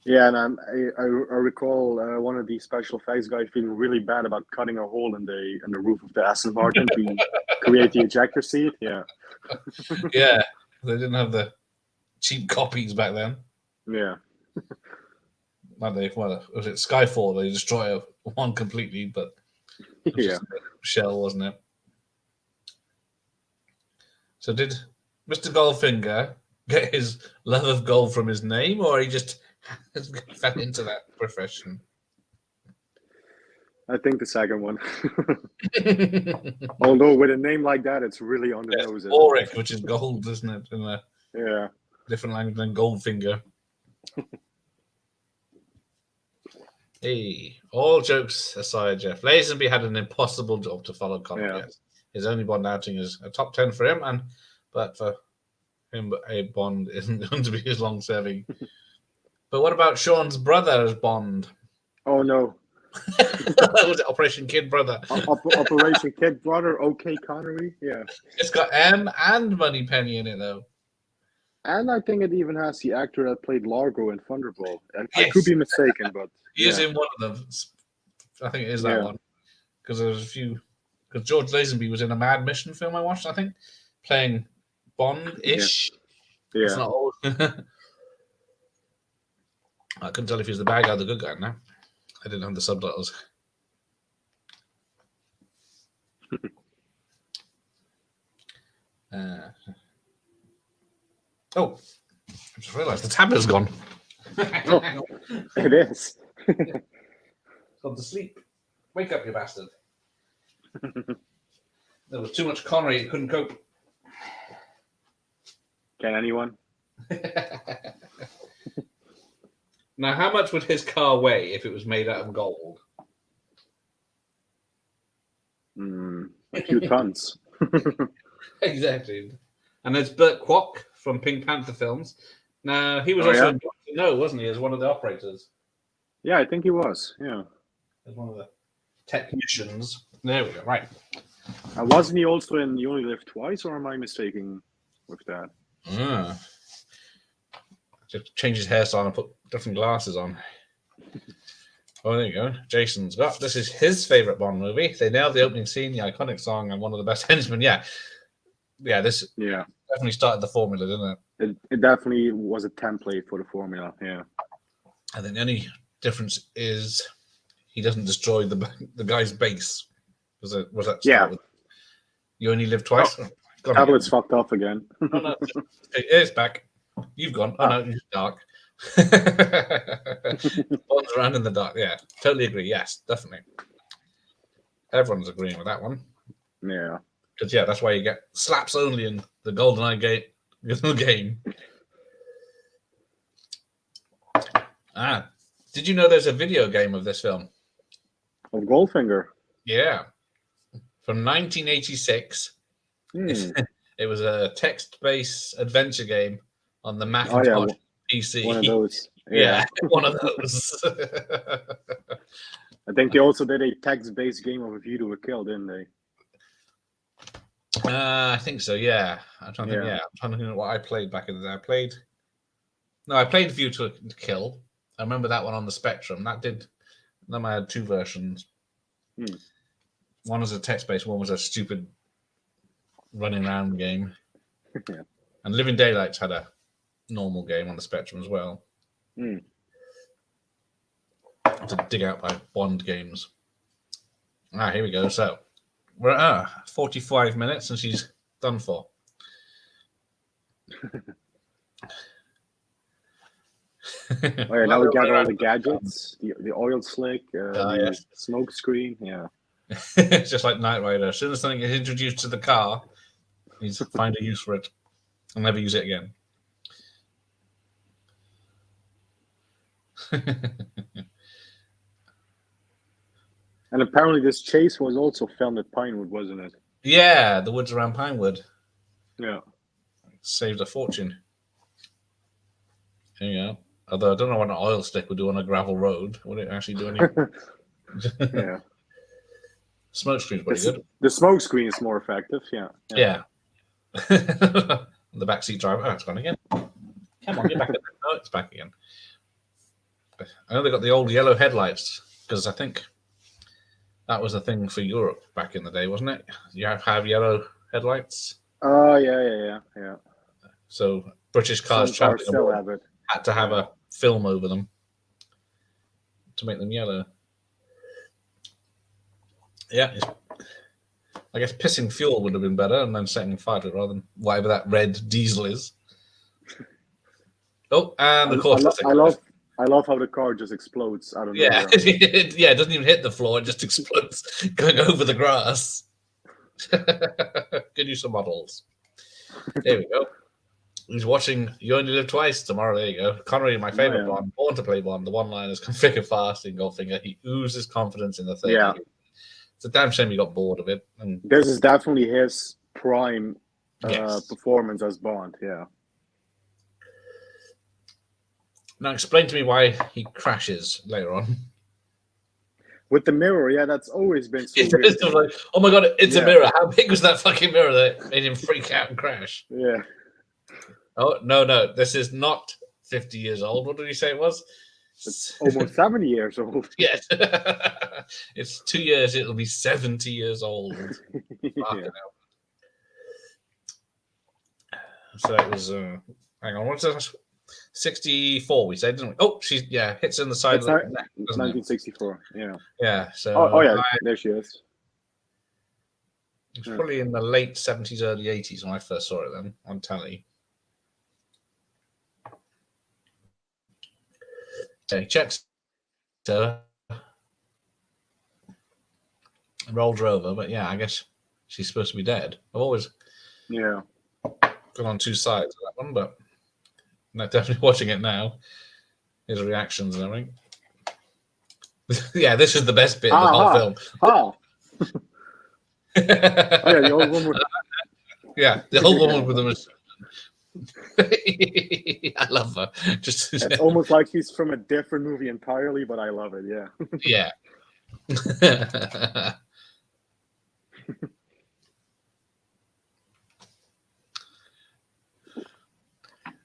Yeah, and I recall one of the special effects guys feeling really bad about cutting a hole in the roof of the Aston Martin to create the ejector seat. Yeah. Yeah, they didn't have the cheap copies back then. Yeah. Like was it Skyfall? They destroy one completely, but it was just a shell, wasn't it? So did Mr. Goldfinger get his love of gold from his name, or he just fell into that profession? I think the second one. Although with a name like that, it's really on the nose. Auric, which is gold, isn't it? In a different language than Goldfinger. Hey, all jokes aside, Jeff, Lazenby had an impossible job to follow Connery. Yeah. Yes. His only Bond outing is a top 10 for him, but for him, a Bond isn't going to be as long-serving. But what about Sean's brother as Bond? Oh, no. Was it Operation Kid Brother? Operation Kid Brother, OK Connery, yeah. It's got M and Moneypenny in it, though. And I think it even has the actor that played Largo in Thunderball. I could be mistaken, but he is in one of them. I think it is that one, because there's a few. Because George Lazenby was in a Mad Mission film I watched, I think, playing Bond-ish. Yeah. It's not old. I couldn't tell if he's the bad guy or the good guy now. I didn't have the subtitles. Oh, I just realised the tablet's gone. Oh, it is. It's gone to sleep. Wake up, you bastard. There was too much Connery, it couldn't cope. Can anyone? Now, how much would his car weigh if it was made out of gold? A few tons. Exactly. And there's Burt Kwok from Pink Panther films. Now, he was also in Dr. No, wasn't he, as one of the operators? Yeah, I think he was, yeah. As one of the technicians. There we go, right. And wasn't he also in You Only Live Twice, or am I mistaken with that? Just change his hairstyle and put different glasses on. Oh, there you go. Jason's got this is his favorite Bond movie. They nailed the opening scene, the iconic song, and one of the best henchmen. This definitely started the formula, didn't it? It definitely was a template for the formula. Yeah. I think the only difference is he doesn't destroy the guy's base. Was that? Yeah. You Only Live Twice. Oh, tablet's fucked off again. Oh, no, it's back. You've gone. Oh no, it's dark. Bond's around in the dark. Yeah, totally agree. Yes, definitely. Everyone's agreeing with that one. Yeah. Because that's why you get slaps only in the GoldenEye Little game. Did you know there's a video game of this film? Of Goldfinger. Yeah. From 1986. It was a text-based adventure game on the Macintosh PC. One of those. Yeah, one of those. I think they also did a text-based game of A View to a Kill, didn't they? I think so. Yeah, I'm trying to think. Yeah, I'm trying to think what I played back in the day. I played View to Kill. I remember that one on the Spectrum. Then I had two versions. One was a text-based. One was a stupid running around game. Yeah. And Living Daylights had a normal game on the Spectrum as well. To dig out by Bond games. Here we go. So we're at 45 minutes and she's done for. Now we got all the gadgets, the oil slick, the smoke screen. Yeah. It's just like Knight Rider. As soon as something is introduced to the car, he's find a use for it and never use it again. And apparently this chase was also filmed at Pinewood, wasn't it? Yeah, the woods around Pinewood. Yeah. Saved a fortune. There you go. Although I don't know what an oil stick would do on a gravel road. Would it actually do anything? Yeah. Smoke screen's pretty good. The smoke screen is more effective, Yeah. The backseat driver. Oh, it's gone again. Come on, get back. Oh, it's back again. I know they got the old yellow headlights because I think that was a thing for Europe back in the day, wasn't it? You have yellow headlights. Oh yeah. So British cars traveling still have it. Had to have a film over them to make them yellow. Yeah, I guess pissing fuel would have been better and then setting fire to it rather than whatever that red diesel is. Oh, and of course, I love how the car just explodes out of nowhere. Yeah, it doesn't even hit the floor; it just explodes going over the grass. Good use of models. There we go. He's watching You Only Live Twice tomorrow. There you go. Connery, my favorite Bond, born to play Bond. The one-liners come thick and fast in Goldfinger. He oozes confidence in the thing. Yeah. It's a damn shame he got bored of it. And this is definitely his prime performance as Bond. Yeah. Now explain to me why he crashes later on. With the mirror, yeah, that's always been so weird. Like, oh my god, it's a mirror. How big was that fucking mirror that made him freak out and crash? Yeah. Oh, no. This is not 50 years old. What did he say it was? It's almost 70 years old. Yes. It's 2 years. It'll be 70 years old. Yeah. So it was, hang on, what's that? 64, we said, didn't we? Oh, she's, hits in the side of the neck. 1964, yeah. Yeah, so. Oh yeah, there she is. It was probably in the late 70s, early 80s when I first saw it then on telly. Okay, checks her. Rolled her over, but I guess she's supposed to be dead. I've always gone on two sides of that one, but I'm definitely watching it now. His reactions and everything. This is the best bit of the whole film. The old woman. The old woman with the machine. I love her. It's almost like he's from a different movie entirely, but I love it. Yeah.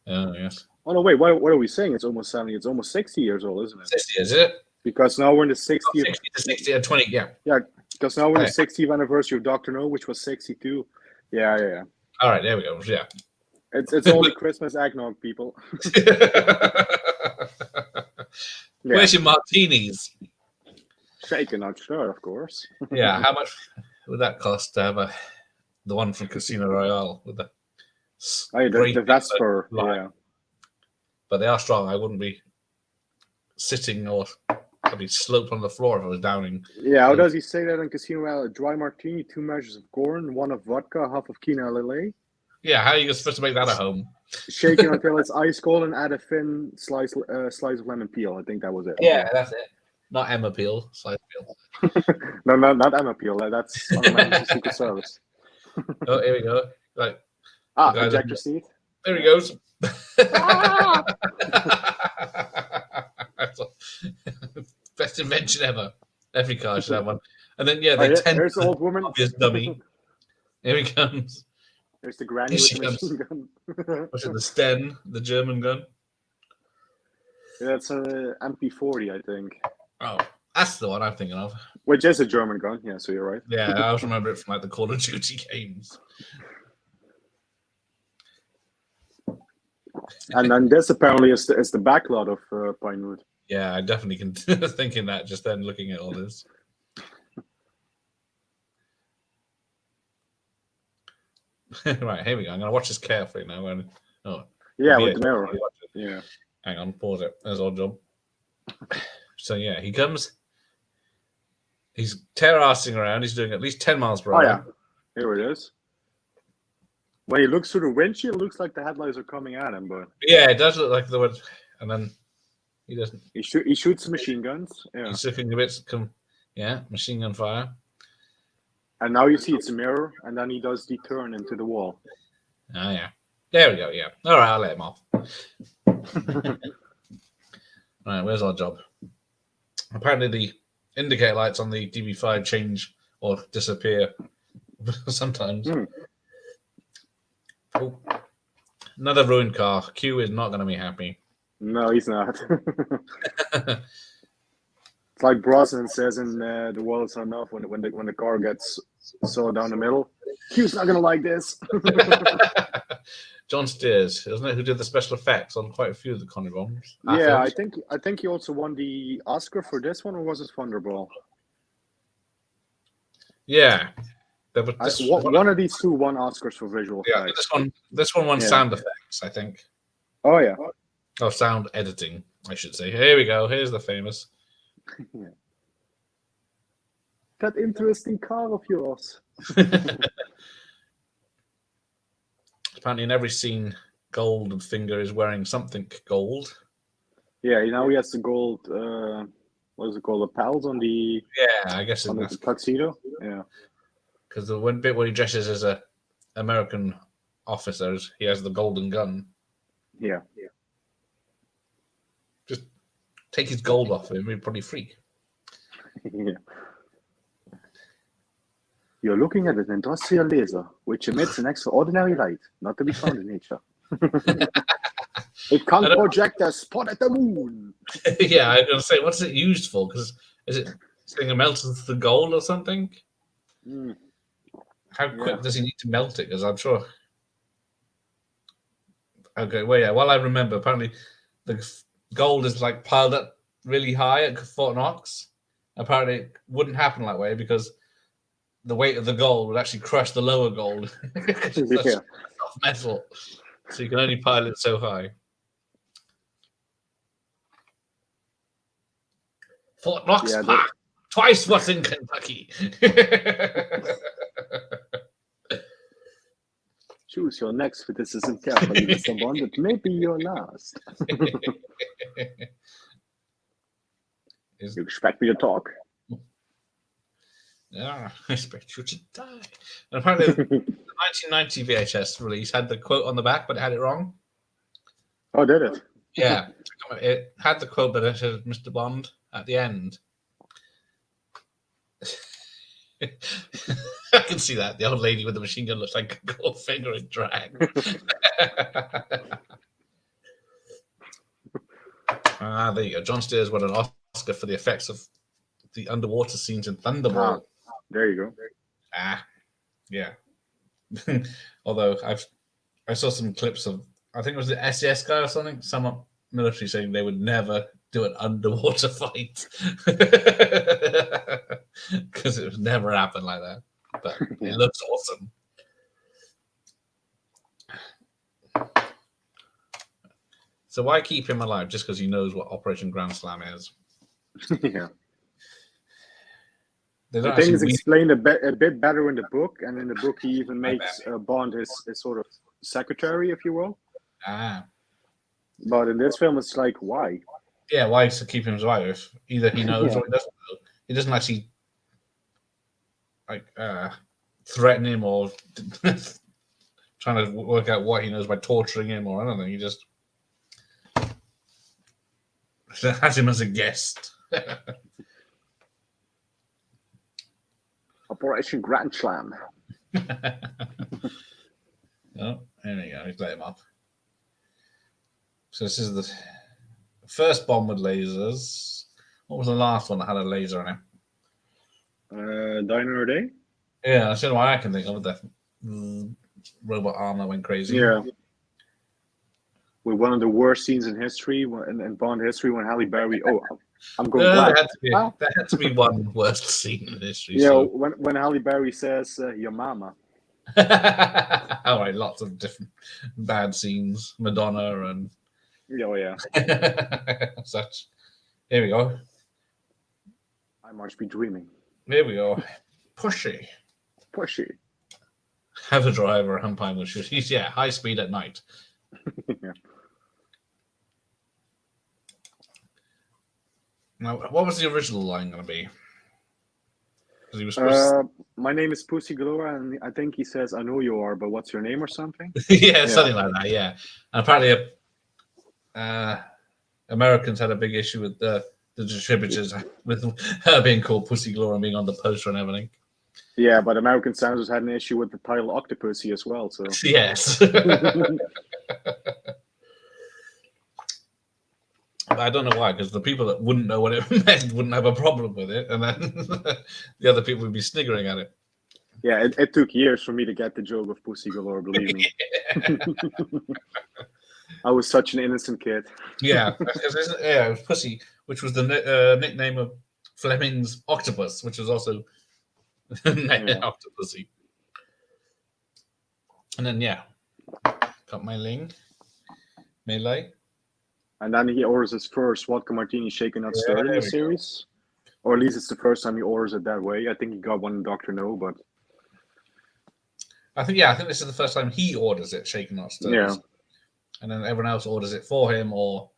Oh yes. Oh no! Wait. What are we saying? It's almost 70. It's almost 60 years old, isn't it? 60, is it? Because now we're in the 60th. 60 to 60 and 20. Yeah. Yeah. Because now we're in the 60th anniversary of Dr. No, which was 62. Yeah. All right. There we go. Yeah. It's only Christmas eggnog, people. Where's your martinis? Shaken, not sure, of course. How much would that cost to have the one from Casino Royale with the Vesper? Yeah, but they are strong. I wouldn't be sitting or I'd be sloped on the floor if I was downing. Yeah, how does he say that in Casino Royale? A dry martini, 2 measures of corn, 1 of vodka, half of quinoa lillet. Yeah, how are you supposed to make that at home? Shake it until it's ice cold and add a thin slice of lemon peel. I think that was it. Yeah, that's it. Not Emma Peel, slice peel. No, not Emma Peel. That's on the Secret Service. Oh, here we go. Right. Ejector seat. There he goes. Ah! Best invention ever. Every car should have one. And then they tend here's the old woman. Obvious dummy. Here he comes. There's the granny with the machine gun. What's it? The Sten, the German gun. Yeah, that's a MP40, I think. Oh, that's the one I'm thinking of. Which is a German gun. Yeah, so you're right. Yeah, I always remember it from like the Call of Duty games. And then this apparently is the backlot of Pinewood. Yeah, I definitely can thinking that just then looking at all this. Right, here we go. I'm going to watch this carefully now. With the mirror. Yeah. Hang on, pause it. There's our job. So, yeah, he comes. He's terror-assing around. He's doing at least 10 miles per hour. Oh, yeah. Here it is. When he looks through the windshield, it looks like the headlights are coming at him. But yeah, it does look like the one. And then he doesn't. He shoots machine guns. Yeah. He's looking a bit. Machine gun fire. And now you see it's a mirror, and then he does the turn into the wall. Oh, yeah. There we go, yeah. All right, I'll let him off. All right, where's our job? Apparently the indicator lights on the DB5 change or disappear sometimes. Oh, another ruined car. Q is not going to be happy. No, he's not. It's like Brosnan says in The World's Not Enough when the car gets sawed down the middle. Q's not going to like this. John Steers, isn't it, who did the special effects on quite a few of the Connery bombs? Yeah, I think he also won the Oscar for this one, or was it Thunderball? Yeah. One of these two won Oscars for visual effects. Yeah, this one won sound effects, I think. Oh, yeah. Oh, sound editing, I should say. Here we go. Here's the famous. Yeah. That interesting car of yours. Apparently, in every scene, Goldfinger is wearing something gold. Yeah, now he has the gold. What is it called? The pals on the. Yeah, I guess on the tuxedo. Yeah. Because the one bit where he dresses as a American officer, he has the golden gun. Yeah. Just take his gold off him, he'd probably freak. Yeah. You're looking at an industrial laser, which emits an extraordinary light, not to be found in nature. It can't project a spot at the moon. Yeah, I was going to say, what's it used for? Because is it saying it melts into the gold or something? How quick does he need to melt it? Because I'm sure. Okay, well, yeah. While I remember, apparently the gold is like piled up really high at Fort Knox. Apparently, it wouldn't happen that way because the weight of the gold would actually crush the lower gold. It's soft metal, so you can only pile it so high. Fort Knox Park, twice what's in Kentucky. Choose your next criticism carefully, Mr. Bond. It may be your last. You expect me to talk? Yeah, I expect you to die. And apparently, the 1990 VHS release had the quote on the back, but it had it wrong. Oh, did it? Yeah, it had the quote, but it said Mr. Bond at the end. I can see that. The old lady with the machine gun looks like a Goldfinger in drag. There you go. John Steers won an Oscar for the effects of the underwater scenes in Thunderball. There you go. Yeah. Although I saw some clips of, I think it was the SES guy or something, some military saying they would never do an underwater fight because it would never happen like that. But it looks awesome. So why keep him alive? Just because he knows what Operation Grand Slam is? Yeah. I think it's explained a bit better in the book, and in the book he even makes Bond his sort of secretary, if you will. Ah. But in this film, it's like, why? Yeah, why to keep him alive? Either he knows or he doesn't know. He doesn't actually threaten him or trying to work out what he knows by torturing him or anything. He just has him as a guest. Operation Grand Slam. Oh, there we go. He's let him up. So this is the first bomb with lasers. What was the last one that had a laser on it? Diner Day? Yeah, that's the only one I can think of. The robot arm that went crazy. Yeah. With one of the worst scenes in history, in Bond history, when Halle Berry. Oh, I'm going back. There had to be one worst scene in history. Yeah, so. when Halle Berry says, "Your mama." All right, lots of different bad scenes. Madonna and. Oh yeah. Such. Here we go. I must be dreaming. Here we go. Pushy. Have a driver umpire with shoes. Yeah, high speed at night. Yeah. Now, what was the original line going to be? He was supposed my name is Pussy Galore, and I think he says, "I know you are, but what's your name?" or something. Yeah, something like that. Yeah, and apparently, Americans had a big issue with the distributors with her being called Pussy Galore and being on the poster and everything. Yeah, but American Sounders had an issue with the title Octopussy as well. So yes. I don't know why, because the people that wouldn't know what it meant wouldn't have a problem with it, and then the other people would be sniggering at it. Yeah, it took years for me to get the joke of Pussy Galore, believe me. I was such an innocent kid. Yeah, it was Pussy, which was the nickname of Fleming's octopus, which was also Octopussy. And then, got my melee. And then he orders his first vodka martini shaken not stirred in the series. Or at least it's the first time he orders it that way. I think he got one in Dr. No, but... I think this is the first time he orders it shaken not stirred. Yeah. And then everyone else orders it for him, or...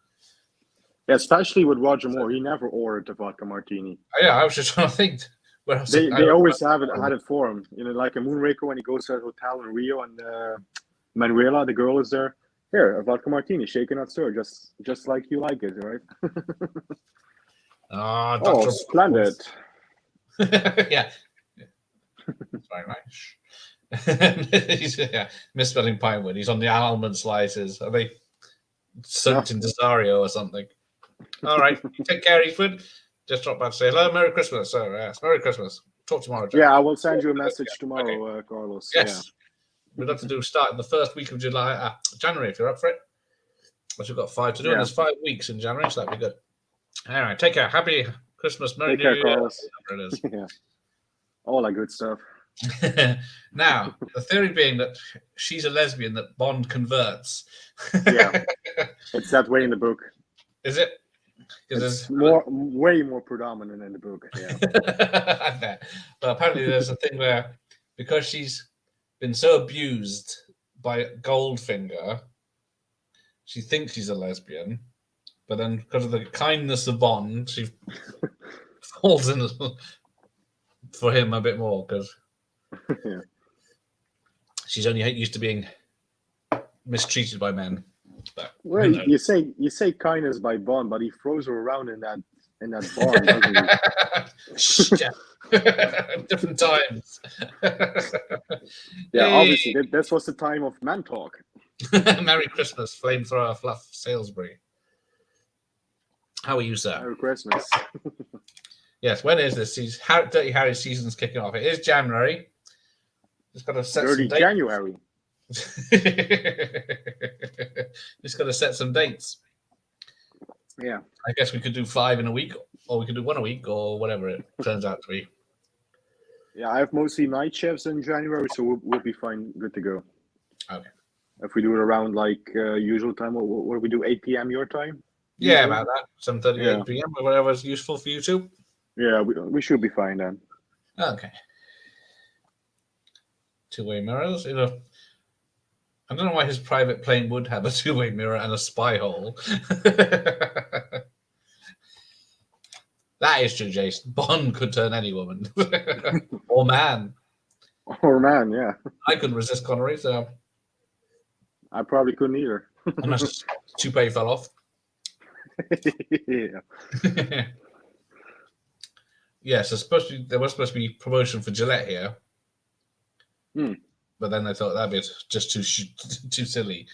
Yeah, especially with Roger Moore. He never ordered the vodka martini. Oh, yeah, I was just trying to think. They always had it for him. You know, like a Moonraker when he goes to a hotel in Rio and Manuela, the girl, is there. Here, a vodka martini, shaken not stirred, just like you like it, right? Oh, splendid. Yeah. That's very nice. He's misspelling Pinewood. He's on the almond slices. Are they soaked in Desario or something? All right. Take care, Ethan. Just drop by to say hello. Merry Christmas, sir. Yes, Merry Christmas. Talk tomorrow, Jack. Yeah, I will send you a message tomorrow, okay. Carlos. Yes. Yeah. We'd love to start in the first week of January, if you're up for it. But we've got 5 to do, and there's 5 weeks in January, so that'd be good. All right, take care. Happy Christmas, Merry New Year. Carlos. It is. Yeah. All that good stuff. Now, the theory being that she's a lesbian that Bond converts. Yeah, it's that way in the book. Is it? It's way more predominant in the book. Yeah. I bet. But apparently there's a thing where, because she's been so abused by Goldfinger, she thinks she's a lesbian, but then because of the kindness of Bond, she falls in for him a bit more because she's only used to being mistreated by men. But, well, you say kindness by Bond, but he throws her around in that barn, doesn't he? Different times. Yeah, obviously this was the time of man talk. Merry Christmas, flamethrower fluff Salisbury. How are you, sir? Merry Christmas. Yes, when is this? Dirty Harry season's kicking off. It is January. Just got to set Dirty some January. Just got to set some dates. Yeah. I guess we could do 5 in a week, or we could do 1 a week, or whatever it turns out to be. Yeah, I have mostly night shifts in January, so we'll be fine, good to go. Okay. If we do it around like usual time, what do we do? 8 p.m. your time? Yeah, about that. 7:30, 8 p.m. or whatever's useful for you two. Yeah, we should be fine then. Okay. Two-way mirrors, and I don't know why his private plane would have a two-way mirror and a spy hole. That is true, Jason. Bond could turn any woman. Or man. Or man, yeah. I couldn't resist Connery, so... I probably couldn't either. Unless his toupee fell off. Yeah. Yeah, so there was supposed to be promotion for Gillette here. But then they thought that'd be just too silly.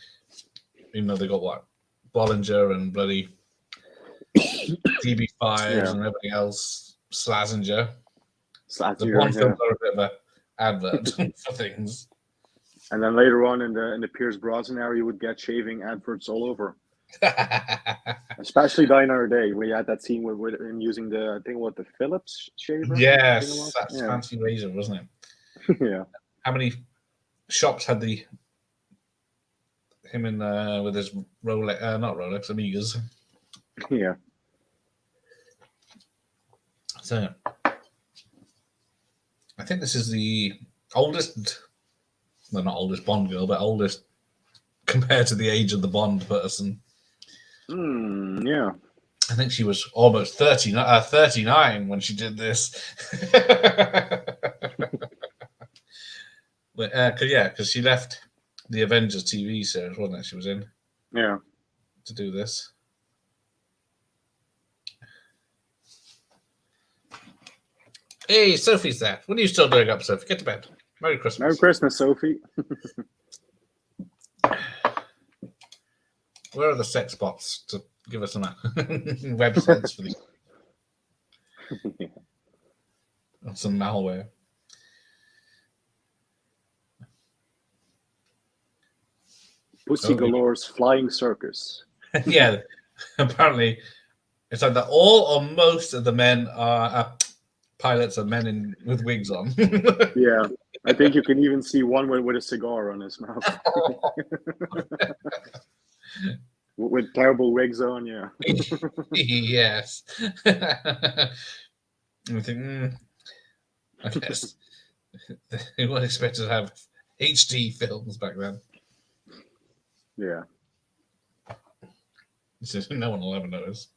Even though they got what? Bollinger and bloody DB5s and everything else. Slazenger. The Bond films are a bit of an advert for things. And then later on in the Pierce Brosnan era, you would get shaving adverts all over. Especially Die Another Day, where you had that scene with him using the Phillips shaver. Yes, that's fancy razor, wasn't it? Yeah. How many shops had him in with his Rolex? Not Rolex, Amigas. Yeah. So, I think this is the oldest. Well, not oldest Bond girl, but oldest compared to the age of the Bond person. Yeah. I think she was almost 39 when she did this. Because she left the Avengers TV series, wasn't it? She was in. Yeah. To do this. Hey, Sophie's there. What are you still doing up, Sophie? Get to bed. Merry Christmas. Merry Christmas, Sophie. Where are the sex bots to give us some websites for these? Some malware. Pussy Galore's Flying Circus. Yeah, apparently it's like that all or most of the men are pilots are men with wigs on. Yeah, I think you can even see one with a cigar on his mouth. With terrible wigs on, yeah. Yes. I think, I guess they weren't expected to have HD films back then. Yeah. No one will ever notice.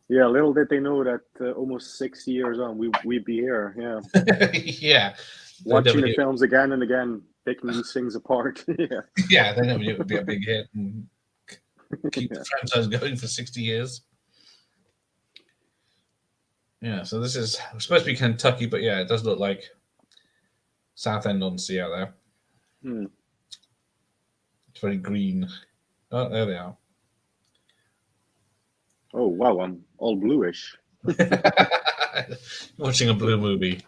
Yeah, little did they know that almost 60 years on, we'd be here. Yeah. Yeah. Watching the films again and again, picking these things apart. Yeah. Yeah, they never knew it would be a big hit and keep the franchise going for 60 years. Yeah, so this is supposed to be Kentucky, but yeah, it does look like Southend-on-Sea out there. It's very green. Oh, there they are. Oh, wow, I'm all bluish. Watching a blue movie.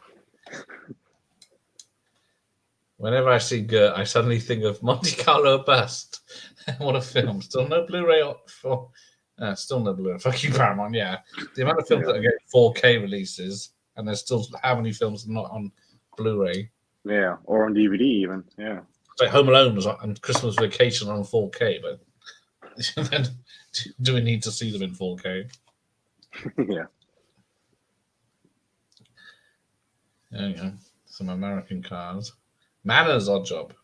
Whenever I see Gert, I suddenly think of Monte Carlo Bust. What a film. Still no Blu-ray for... still no Blu-ray. Fuck you, Paramount, yeah. The amount of films that are getting 4K releases, and there's still how many films are not on Blu-ray? Yeah, or on DVD even, yeah. It's like Home Alone was on Christmas Vacation on 4K, but then do we need to see them in 4K? Yeah. There you go. Some American cars. Manners, Odd Job.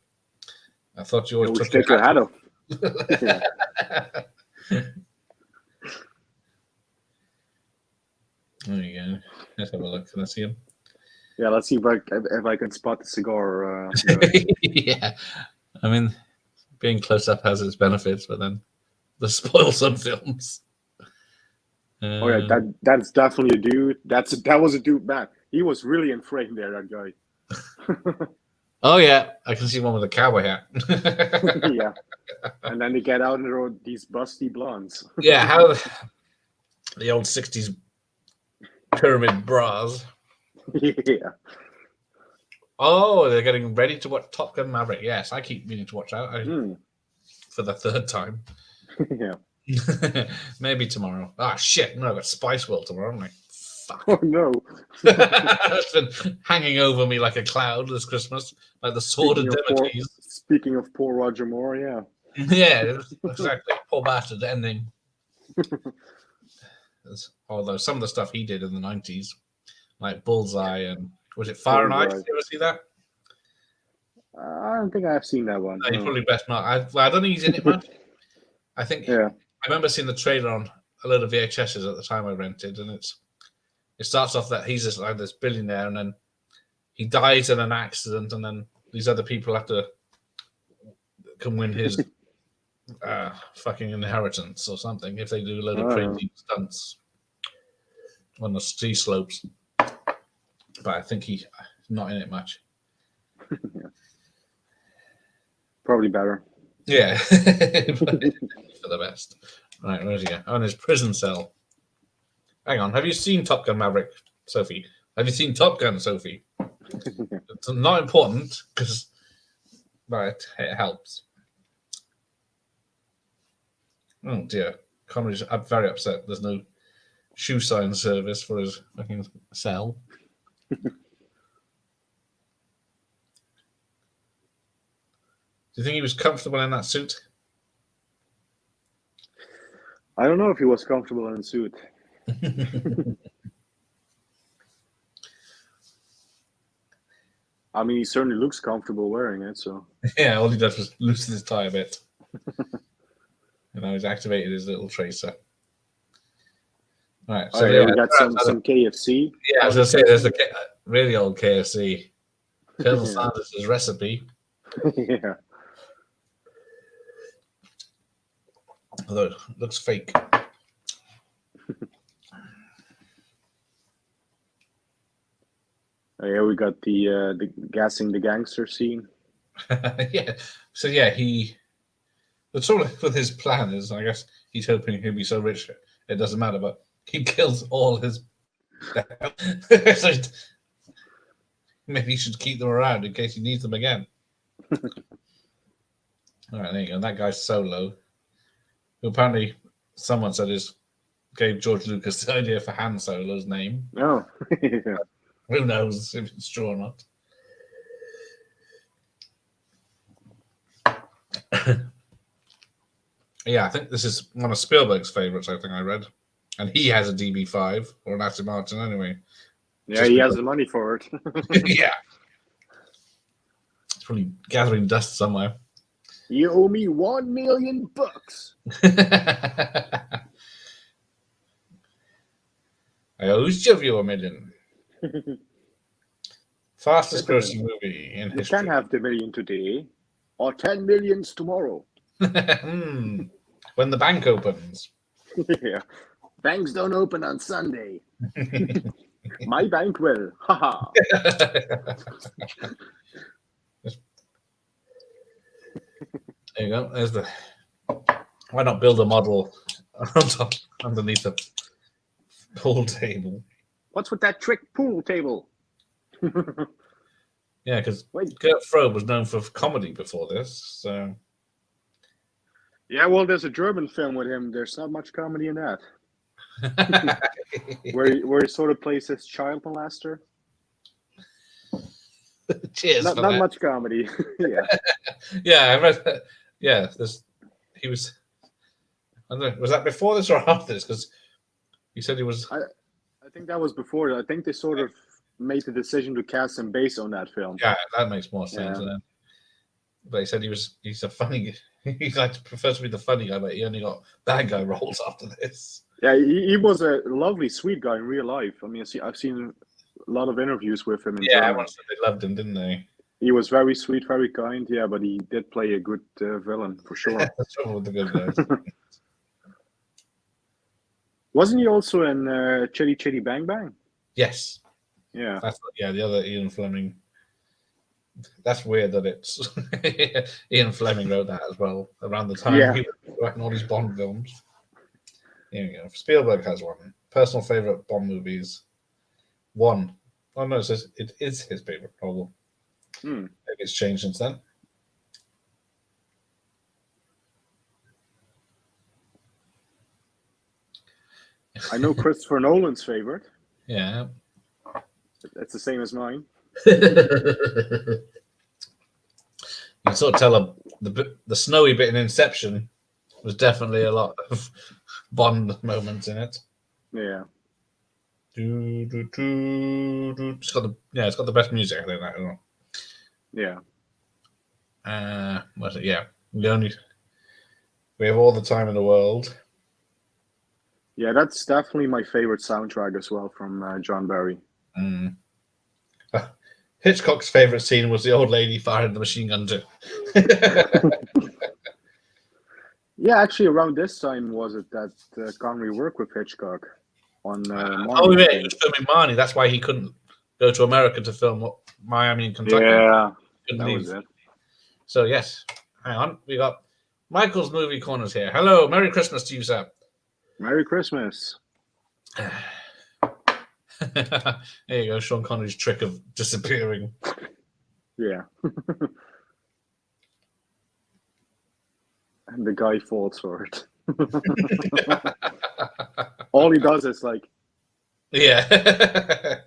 I thought you always took your hat off. Yeah. There you go. Let's have a look. Can I see him? Yeah, let's see if I can spot the cigar. Yeah. I mean, being close up has its benefits, but then they spoil some films. Oh yeah, that's definitely a dude. That was a dude, man. He was really in frame there, that guy. Oh yeah, I can see one with a cowboy hat. Yeah, and then they get out and they're these busty blondes. Yeah, how the old '60s pyramid bras. Yeah. Oh, they're getting ready to watch Top Gun Maverick. Yes, I keep meaning to watch that for the third time. Yeah. Maybe tomorrow. Ah, shit. No, I've got Spice World tomorrow, haven't I? Fuck. Oh, no. It's been hanging over me like a cloud this Christmas, like the sword of Damocles. Speaking of poor Roger Moore, yeah. Yeah, exactly. Poor bastard ending. Although some of the stuff he did in the 90s, like Bullseye and was it Fahrenheit? Did you ever see that? I don't think I've seen that one. No, you No. probably best not. I don't think he's in it much. I think Yeah. I remember seeing the trailer on a load of VHSs at the time I rented, and it starts off that he's just like this billionaire, and then he dies in an accident, and then these other people have to come win his fucking inheritance or something if they do a load of crazy stunts on the ski slopes. But I think he's not in it much. Yeah. Probably better. Yeah, for the best. Right, where's he at? Oh, in his prison cell. Hang on, have you seen Top Gun Maverick, Sophie? Have you seen Top Gun, Sophie? It's not important because, right, it helps. Oh dear, Connery's very upset. There's no shoe sign service for his fucking cell. Do you think he was comfortable in that suit? I don't know if he was comfortable in the suit. I mean, he certainly looks comfortable wearing it. So yeah, all he does was loosen his tie a bit. He's activated his little tracer. All right, so we got some KFC. Yeah, I was going to say there's the really old KFC. Colonel Sanders' recipe. Yeah. Although it looks fake. Yeah, we got the gassing the gangster scene. Yeah. So yeah, the trouble with his plan is, I guess he's hoping he'll be so rich it doesn't matter, but he kills all his. So maybe he should keep them around in case he needs them again. All right, there you go. That guy's Solo, who apparently someone said gave George Lucas the idea for Han Solo's name. Oh, yeah. Who knows if it's true or not? Yeah, I think this is one of Spielberg's favorites. I think I read, and he has a DB5 or an Aston Martin anyway. Yeah, he has the money for it. Yeah, it's probably gathering dust somewhere. You owe me $1 million. I owe you $1 million. Fastest grossing movie in history. You can have the million today, or 10 millions tomorrow. When the bank opens. Yeah. Banks don't open on Sunday. My bank will. Haha. There you go. There's the. Why not build a model underneath the pool table? What's with that trick pool table? Yeah, because Gert Frobe was known for comedy before this. So. Yeah, well, there's a German film with him. There's not much comedy in that. where he sort of plays his child molester. Cheers. Not much comedy. Yeah. Yeah, I read that. Yeah, he was. I don't know. Was that before this or after this? Because he said he was. I think that was before. I think they sort of made the decision to cast him based on that film. Yeah, that makes more sense. Yeah. But he said he's a funny. He prefers to be the funny guy, but he only got bad guy roles after this. Yeah, he was a lovely, sweet guy in real life. I mean, I've seen a lot of interviews with him. Yeah, everyone said they loved him, didn't they? He was very sweet, very kind. Yeah, but he did play a good villain for sure. That's trouble with the good guys. Wasn't he also in Chitty Chitty Bang Bang? Yes. Yeah. The other Ian Fleming. That's weird that it's Ian Fleming wrote that as well around the time he was writing all these Bond films. Here we go. Spielberg has one. Personal favorite Bond movies. One. Oh no, it says it is his favorite problem. Maybe it's changed since then. I know Christopher Nolan's favorite. Yeah. It's the same as mine. You can sort of tell the snowy bit in Inception was definitely a lot of Bond moments in it. Yeah. It's got the best music, I think, that as well. Yeah. Was it? Yeah, we have all the time in the world. Yeah, that's definitely my favorite soundtrack as well from John Barry. Hitchcock's favorite scene was the old lady firing the machine gun too. Yeah, actually, around this time was it that Connery worked with Hitchcock on Oh Marnie, yeah, I he think. was filming Marnie. That's why he couldn't go to America to film Miami and Kentucky. Yeah, Couldn't that leave. was it. So yes, hang on. We got Michael's movie corners here. Hello, Merry Christmas to you, sir. Merry Christmas. There you go, Sean Connery's trick of disappearing. Yeah. And the guy falls for it. All he does is like, Yeah.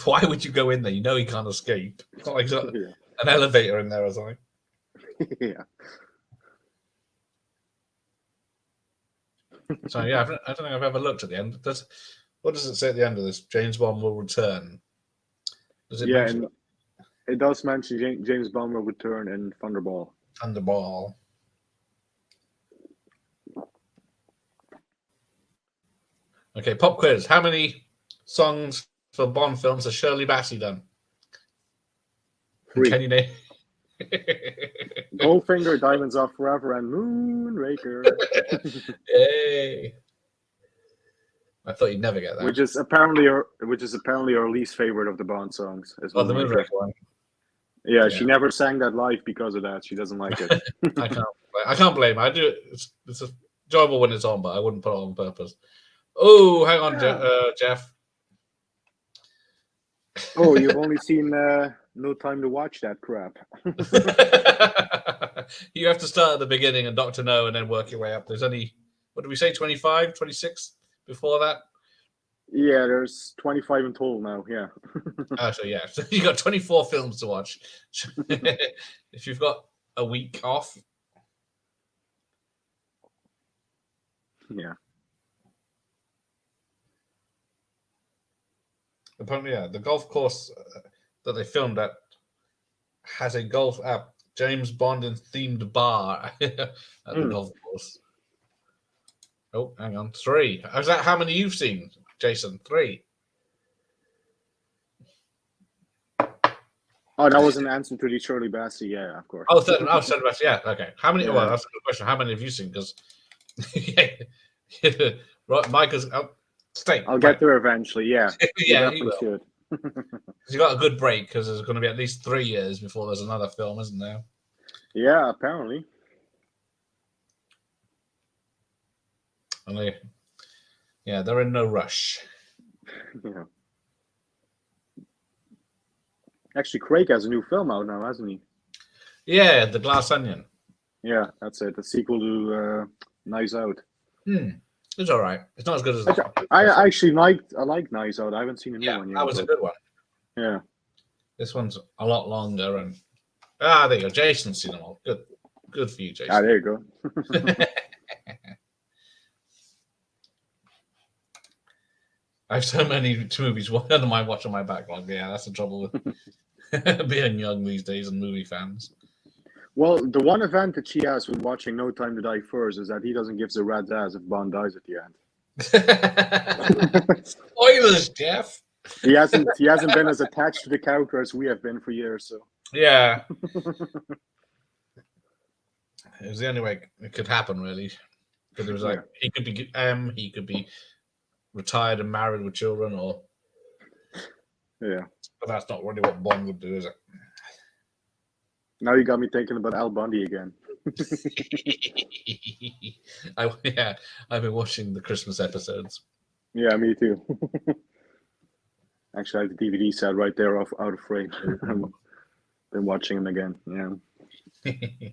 Why would you go in there? You know he can't escape. It's not like yeah. an elevator in there or something. Yeah. So yeah, I don't think I've ever looked at the end. What does it say at the end of this? James Bond will return. Does it mention and it does mention James Bond will return in Thunderball. Thunderball? Okay, pop quiz. How many songs for Bond films has Shirley Bassey done? 3. Can you name? Goldfinger, Diamonds Are Forever, and Moonraker. Yay! I thought you'd never get that. Which is apparently our least favorite of the Bond songs. Is the Moonraker one. Yeah, she never sang that live because of that. She doesn't like it. I can't blame her. I do. It's enjoyable when it's on, but I wouldn't put it on purpose. Oh, hang on, Jeff. Oh, you've only seen No Time to Watch That crap. You have to start at the beginning and Dr. No and then work your way up. There's only, what did we say, 25, 26 before that? Yeah, there's 25 in total now, yeah. So you got 24 films to watch. If you've got a week off. Yeah. Apparently, the golf course that they filmed at has a James Bond themed bar at the golf course. Oh, hang on, 3. Is that how many you've seen, Jason? 3. Oh, that was an answer to the Shirley Bassey, yeah, of course. Shirley Bassey, yeah, okay. How many? Yeah. Well, that's a good question. How many have you seen? Because right, Mike is. I'll get there eventually. Yeah, yeah, he should. You got a good break because there's going to be at least 3 years before there's another film, isn't there? Yeah, apparently. And they're in no rush. Yeah. Actually, Craig has a new film out now, hasn't he? Yeah, The Glass Onion. Yeah, that's it. The sequel to Knives Out. It's all right. It's not as good as I actually liked Knives Out. I haven't seen a new one yet. That was a good one. Yeah. This one's a lot longer and there you go. Jason's seen them all. Good for you, Jason. There you go. I have so many movies under my watch on my backlog. Yeah, that's the trouble with being young these days and movie fans. Well, the one event that she has when watching No Time to Die First is that he doesn't give a rat's ass if Bond dies at the end. Spoilers, Jeff. He hasn't been as attached to the character as we have been for years. So yeah, it was the only way it could happen, really. Because it was like he could be he could be retired and married with children, or but that's not really what Bond would do, is it? Now you got me thinking about Al Bundy again. I've been watching the Christmas episodes. Yeah, me too. Actually, I have the DVD set right there out of frame. I've been watching them again. Yeah.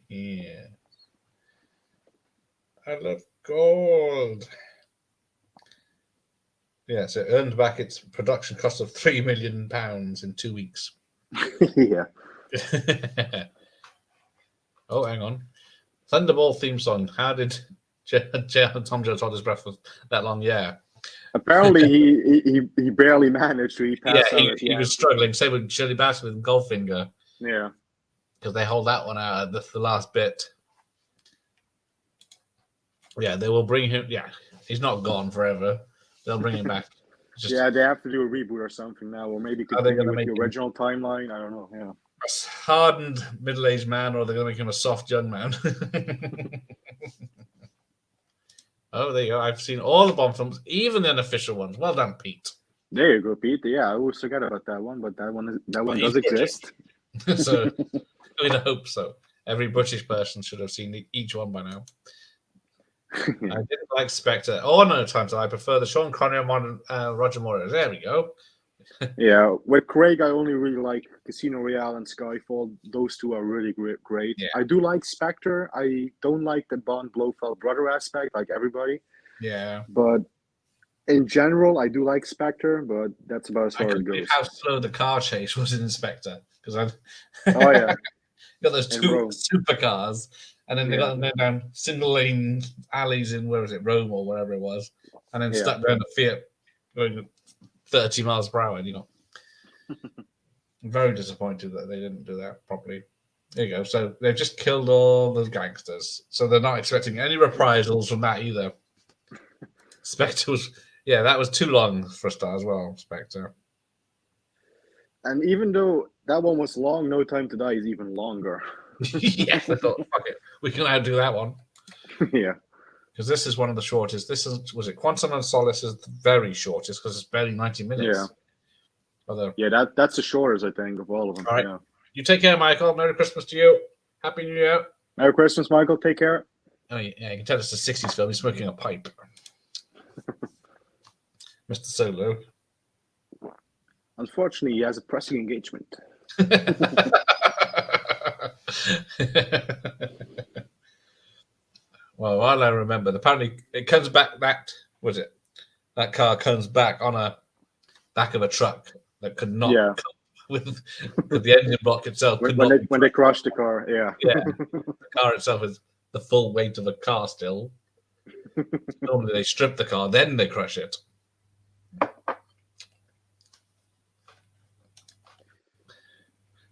Yeah. I love gold. Yeah, so it earned back its production cost of £3 million in 2 weeks. Yeah. Oh, hang on. Thunderball theme song. How did Tom Jones hold his breath for that long? Yeah. Apparently, he barely managed to. He passed out. He was struggling. Same with Shirley Bassey with Goldfinger. Yeah. because they hold that one out at the last bit. Yeah, they will bring him. Yeah, he's not gone forever. They'll bring him back. Just, yeah, they have to do a reboot or something now, or maybe continue with the original timeline. I don't know. Yeah, a hardened middle-aged man, or they're going to make him a soft young man. Oh, there you go. I've seen all the Bond films, even the unofficial ones. Well done, Pete. There you go, Pete. Yeah, I always forget about that one, but that one does exist. So we'd hope so. Every British person should have seen each one by now. I didn't like Spectre. Oh, no, times I prefer the Sean Connery and Roger Moore. There we go. Yeah, with Craig, I only really like Casino Royale and Skyfall. Those two are really great. Yeah. I do like Spectre. I don't like the Bond Blofeld brother aspect, like everybody. Yeah. But in general, I do like Spectre, but that's about as far as it goes. How slow the car chase was in Spectre. Because oh, yeah. got those two supercars, and then they got them down single lane alleys in, where was it, Rome or wherever it was, and then stuck down the Fiat going 30 miles per hour. And you know, I'm very disappointed that they didn't do that properly. There you go. So they've just killed all the gangsters, so they're not expecting any reprisals from that either. Spectre was, that was too long for a star as well. Spectre. And even though that one was long, No Time to Die is even longer. Yeah, I thought, fuck it, we can outdo that one. Yeah, because this is one of the shortest. This was it. Quantum of Solace is the very shortest because it's barely 90 minutes. Yeah. That's the shortest, I think, of all of them. All right. Yeah. You take care, Michael. Merry Christmas to you. Happy New Year. Merry Christmas, Michael. Take care. Oh yeah, you can tell it's a 60s film. He's smoking a pipe. Mr. Solo. Unfortunately, he has a pressing engagement. Well, while I remember, apparently it comes back. That car comes back on a back of a truck that could not come with the engine block itself. When they crashed the car, yeah, the car itself is the full weight of a car still. Normally they strip the car, then they crush it.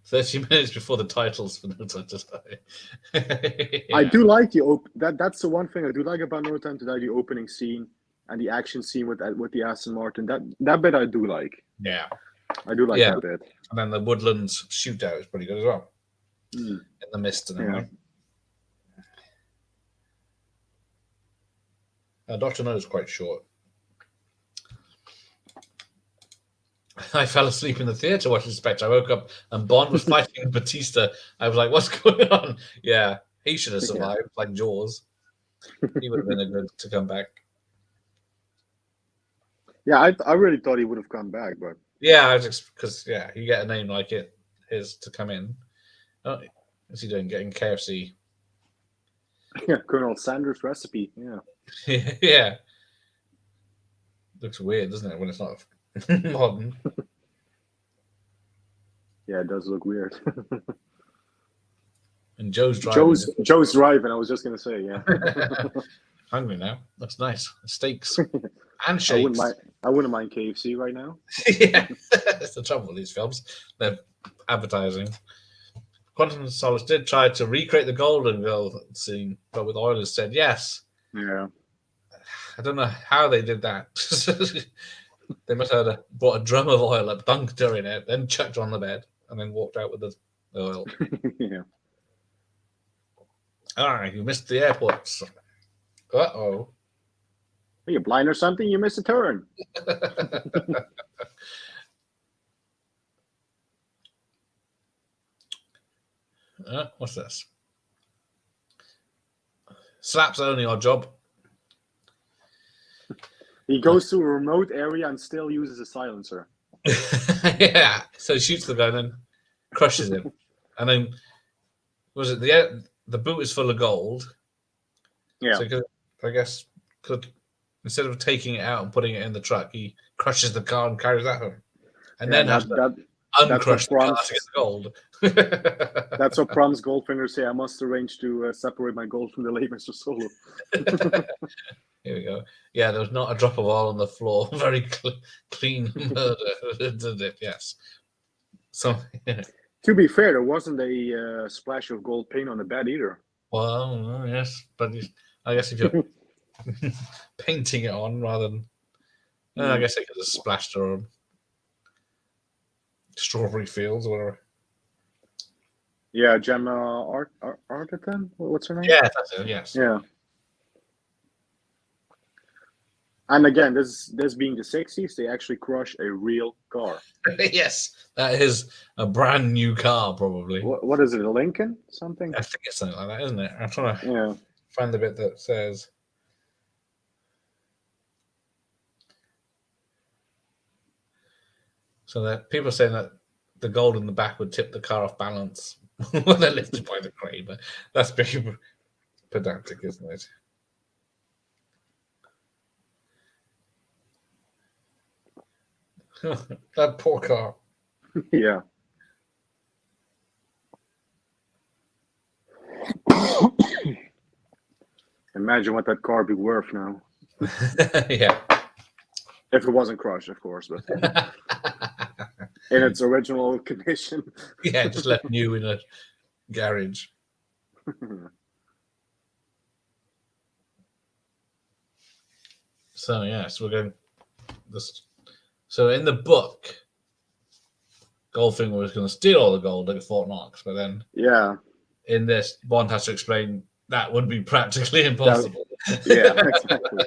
"30 minutes before the titles for No Time to Die." I do like that's the one thing I do like about No Time to Die, the opening scene and the action scene with the Aston Martin. That bit I do like. Yeah. I do like that bit. And then the Woodlands shootout is pretty good as well. In the mist and everything. Dr. No is quite short. I fell asleep in the theatre watching Spectre. I woke up and Bond was fighting Batista. I was like, what's going on? Yeah, he should have survived, like Jaws. He would have been a good to come back. Yeah, I really thought he would have come back, but... Yeah, I just because, you get a name like his to come in. Oh, what's he doing? Getting KFC. Yeah, Colonel Sanders' recipe, Yeah. Looks weird, doesn't it, when it's not modern? Yeah, it does look weird. And Joe's driving. Joe's driving, I was just going to say, Hungry now. Looks nice. Steaks and shakes. I wouldn't mind KFC right now. Yeah, that's the trouble with these films. They're advertising. Quantum of Solace did try to recreate the Golden Girl scene, but with Oilers said yes. Yeah. I don't know how they did that. They must have brought a drum of oil up, dunked her in it, then chucked her on the bed, and then walked out with the oil. Yeah. All right, you missed the airport. Uh-oh. Are you blind or something? You missed a turn. What's this? Slaps only odd job. He goes to a remote area and still uses a silencer. Yeah, so he shoots the gun and crushes him. And then, was it the boot is full of gold? Yeah. So I guess instead of taking it out and putting it in the truck, he crushes the car and carries that home. And then has to uncrush the car to get the gold. That's what Prom's Goldfinger say. I must arrange to separate my gold from the late Mr. Solo. Here we go. Yeah, there was not a drop of oil on the floor. Very clean murder, did it? Yes. So To be fair, there wasn't a splash of gold paint on the bed either. Well, yes, but I guess if you're painting it on rather than, I guess it could have splashed on strawberry fields or whatever. Yeah, Gemma Arterton? What's her name? Yeah, that's it. Yes. Yeah. And again, this being the 60s, they actually crush a real car. Yes, that is a brand new car, probably. What is it, a Lincoln? Something? I think it's something like that, isn't it? I'm trying to Yeah. find the bit that says. So that people are saying that the gold in the back would tip the car off balance when they're lifted by the crane, but that's pretty pedantic, isn't it? That poor car. Yeah. Imagine what that car would be worth now. Yeah. If it wasn't crushed, of course, but in its original condition. Yeah, just left new in a garage. So yes, we're going this. So in the book, Goldfinger was going to steal all the gold like Fort Knox, but then in this, Bond has to explain that would be practically impossible. Yeah, exactly.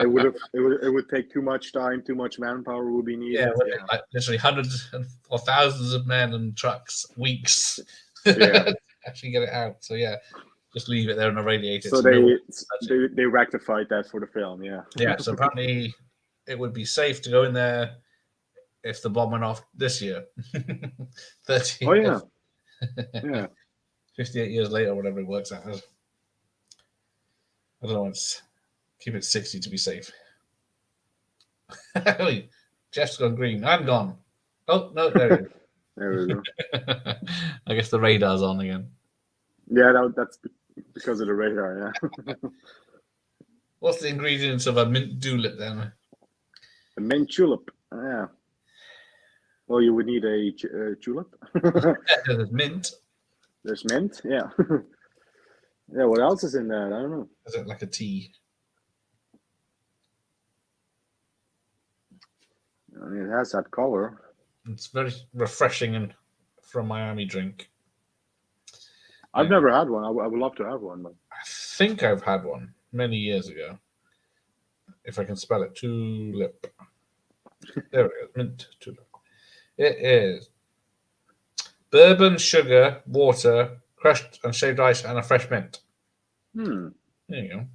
It would take too much time, too much manpower would be needed. Yeah, like literally hundreds or thousands of men and trucks, weeks. Yeah, to actually get it out. So yeah, just leave it there and irradiate it. So they rectified that for the film. Yeah. Yeah. So apparently, it would be safe to go in there if the bomb went off this year. 30. Oh yeah. Yeah. 58 years later, whatever it works out as. I don't know. It's keep it 60 to be safe. Jeff's gone green. I'm gone. Oh no, there he is. There we go. I guess the radar's on again. Yeah, that's because of the radar. Yeah. What's the ingredients of a mint julep then? A mint julep. Yeah. Well, you would need a julep. There's mint. There's mint. Yeah. Yeah. What else is in that? I don't know. Is it like a tea? I mean, it has that color. It's very refreshing and from Miami drink. I've never had one. I would love to have one, but I think I've had one many years ago. If I can spell it, tulip. There it is, mint tulip. It is bourbon, sugar, water, crushed and shaved ice, and a fresh mint. There you go.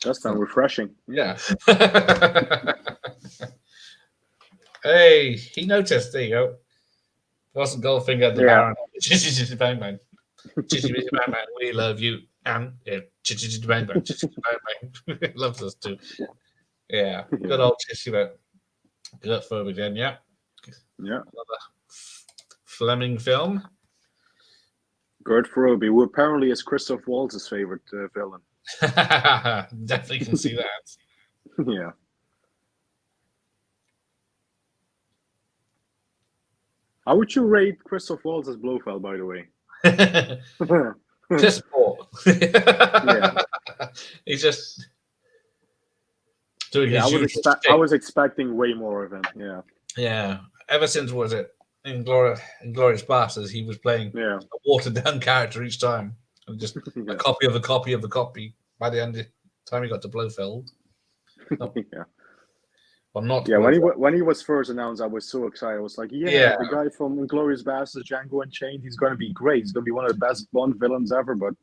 That sounds refreshing. Yeah. Hey, he noticed. There you go. It wasn't Goldfinger at the Baron. Bang bang. Bang bang. We love you. And bang bang. Bang bang. Loves us too. Yeah. Good old Chissy Gert Furb again. Yeah. Yeah. Another Fleming film. Gert Frobe, who apparently is Christoph Waltz's favorite villain. Definitely can see that. Yeah. How would you rate Christoph Waltz as Blofeld, by the way? Piss poor. Yeah. He's just doing his I was expecting way more of him. Yeah. Yeah. Ever since, was it, Inglourious Basterds, he was playing a watered-down character each time. And just a copy of a copy of a copy by the end of the time he got to Blofeld. Yeah. Well, not when he was first announced, I was so excited. I was like, the guy from Inglourious Basterds, Django Unchained, he's going to be great. He's going to be one of the best Bond villains ever, but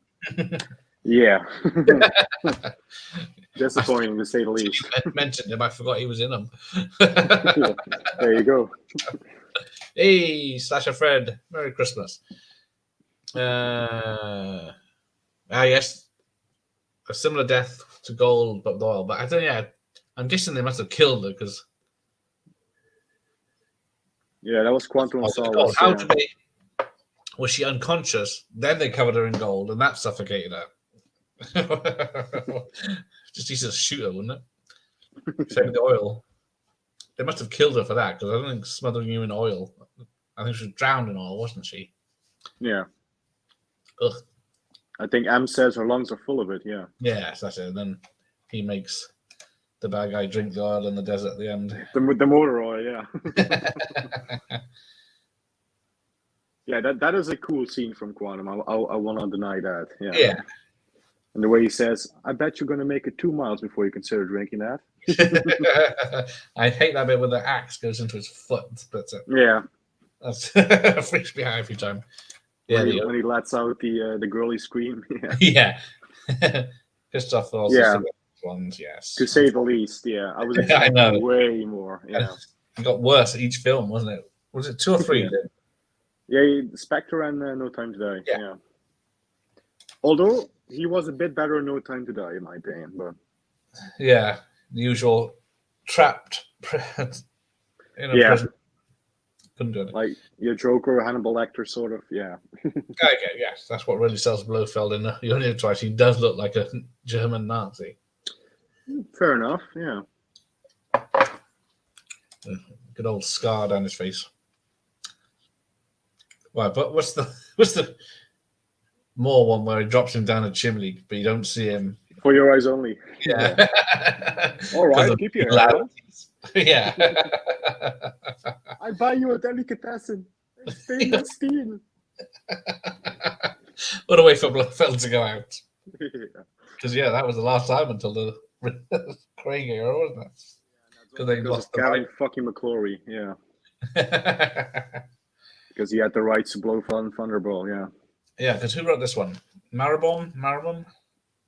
yeah. Disappointing, to say the least. You mentioned him. I forgot he was in them. There you go. Hey, Slasher Fred. Merry Christmas. Yes. A similar death to Gold, but with oil. But I don't know, I'm guessing they must have killed her because. Yeah, that was Quantum of Solace. How did they? Was she unconscious? Then they covered her in gold, and that suffocated her. Just used to shoot her, wouldn't it? Same with the oil. They must have killed her for that because I don't think smothering you in oil I think she was drowned and all, wasn't she? Yeah. Ugh. I think M says her lungs are full of it. Yeah. Yes, that's it. And then he makes the bad guy drink the oil in the desert at the end. The motor oil, yeah. Yeah, that is a cool scene from Quantum. I will not deny that. Yeah. Yeah. And the way he says, "I bet you're going to make it 2 miles before you consider drinking that." I hate that bit where the axe goes into his foot and splits it. Yeah. That freaks me out every time. Yeah, when he lets out the girly scream. Yeah. Christoph also ones, yes. To say the least, yeah. I was I know. way more. Yeah. It got worse each film, wasn't it? Was it 2 or 3? Yeah, Spectre and No Time to Die. Yeah. Although he was a bit better in No Time to Die, in my opinion. But yeah, the usual trapped in a prison. Couldn't do it. Like your Joker, Hannibal Lecter, sort of. Yeah. Okay, yes, that's what really sells Blofeld in The Only Twice. He does look like a German Nazi. Fair enough. Yeah. Good old scar down his face. Right, but what's the more one where he drops him down a chimney, but you don't see him? For your eyes only. Yeah. All right, keep your head up. Yeah. I buy you a delicatessen. Stainless steel. What a way for Blofeld to go out. Because, yeah, that was the last time until the Craig era, wasn't it? Because they lost the Gavin fucking McClory, yeah. Because he had the rights to Blofeld and Thunderball, yeah. Yeah, because who wrote this one? Maribon?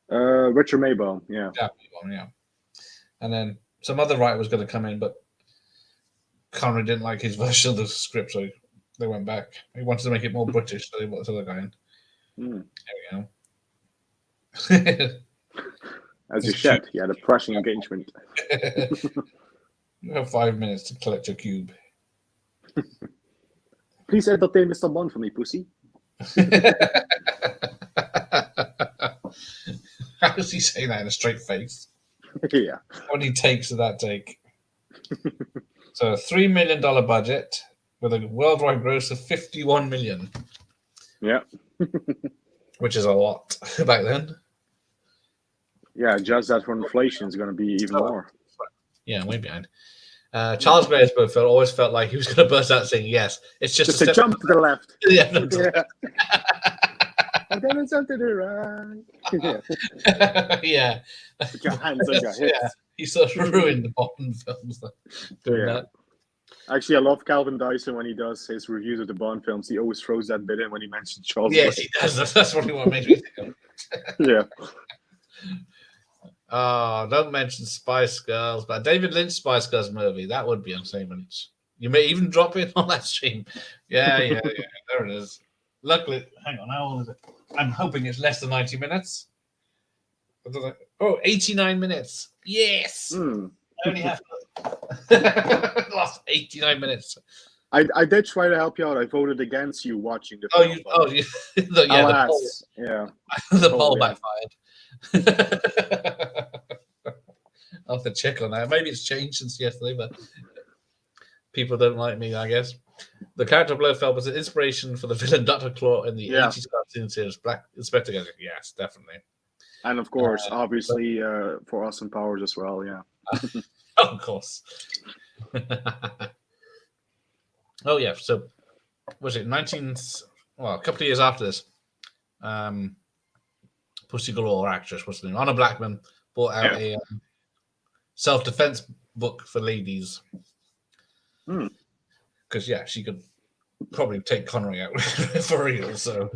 Richard Maybaum, yeah. Yeah, Maybaum, yeah. And then some other writer was going to come in, but Connery didn't like his version of the script, so they went back. He wanted to make it more British, so they brought this other guy in. There we go. As you said, he had a pressing engagement. You have 5 minutes to collect your cube. Please entertain Mr. Bond for me, pussy. How does he say that in a straight face? Yeah. How many takes did that take? So, $3 million budget with a worldwide gross of $51 million. Yeah. Which is a lot back then. Yeah, just that for inflation is going to be even more. Yeah, way behind. Charles Gray's Blofeld always felt like he was going to burst out saying, yes, it's just a jump to the left. Yeah. And then it's up to the right. Yeah. Put your hands on your hips. Yeah. He sort of ruined the Bond films doing that. Actually, I love Calvin Dyson when he does his reviews of the Bond films. He always throws that bit in when he mentions Charles Gray. Yes, he does. That's what makes me think of. Yeah. Oh, don't mention Spice Girls, but David Lynch Spice Girls movie, that would be entertainment. You may even drop it on that stream. Yeah, there it is. Luckily, hang on, how long is it? I'm hoping it's less than 90 minutes. Oh, 89 minutes. Yes! I only have the last 89 minutes. I did try to help you out. I voted against you watching the film. The poll backfired. I'll have to check on that. Maybe it's changed since yesterday, but people don't like me, I guess. The character of Blofeld was an inspiration for the villain Dr. Claw in the 80s cartoon series Black Inspector Gadget. Yes, definitely. And of course, obviously, for Austin Powers as well, yeah. Of course. Oh, yeah. So, was it a couple of years after this, Pussy Galore actress, what's her name? Honor Blackman brought out a self-defense book for ladies. Because, she could probably take Connery out for real, so...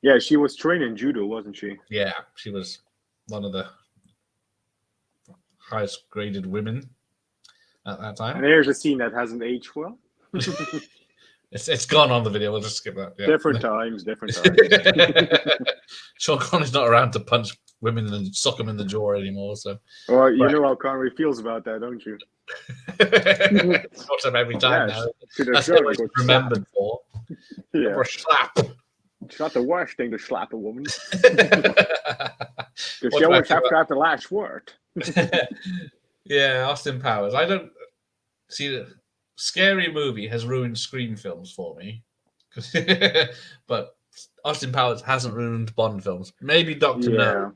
Yeah, she was trained in judo, wasn't she? Yeah, she was one of the highest graded women at that time. And here's a scene that hasn't aged well. It's gone on the video. We'll just skip that. Yeah. Different times. Sean Connery's not around to punch women and sock them in the jaw anymore. So, well, you know how Connery feels about that, don't you? Watch him every time now. That's what he's remembered for. Yeah. For a slap. It's not the worst thing to slap a woman. Because she always have to have the last word. Yeah, Austin Powers. I don't see that. Scary Movie has ruined Scream films for me. But Austin Powers hasn't ruined Bond films. Maybe Doctor No.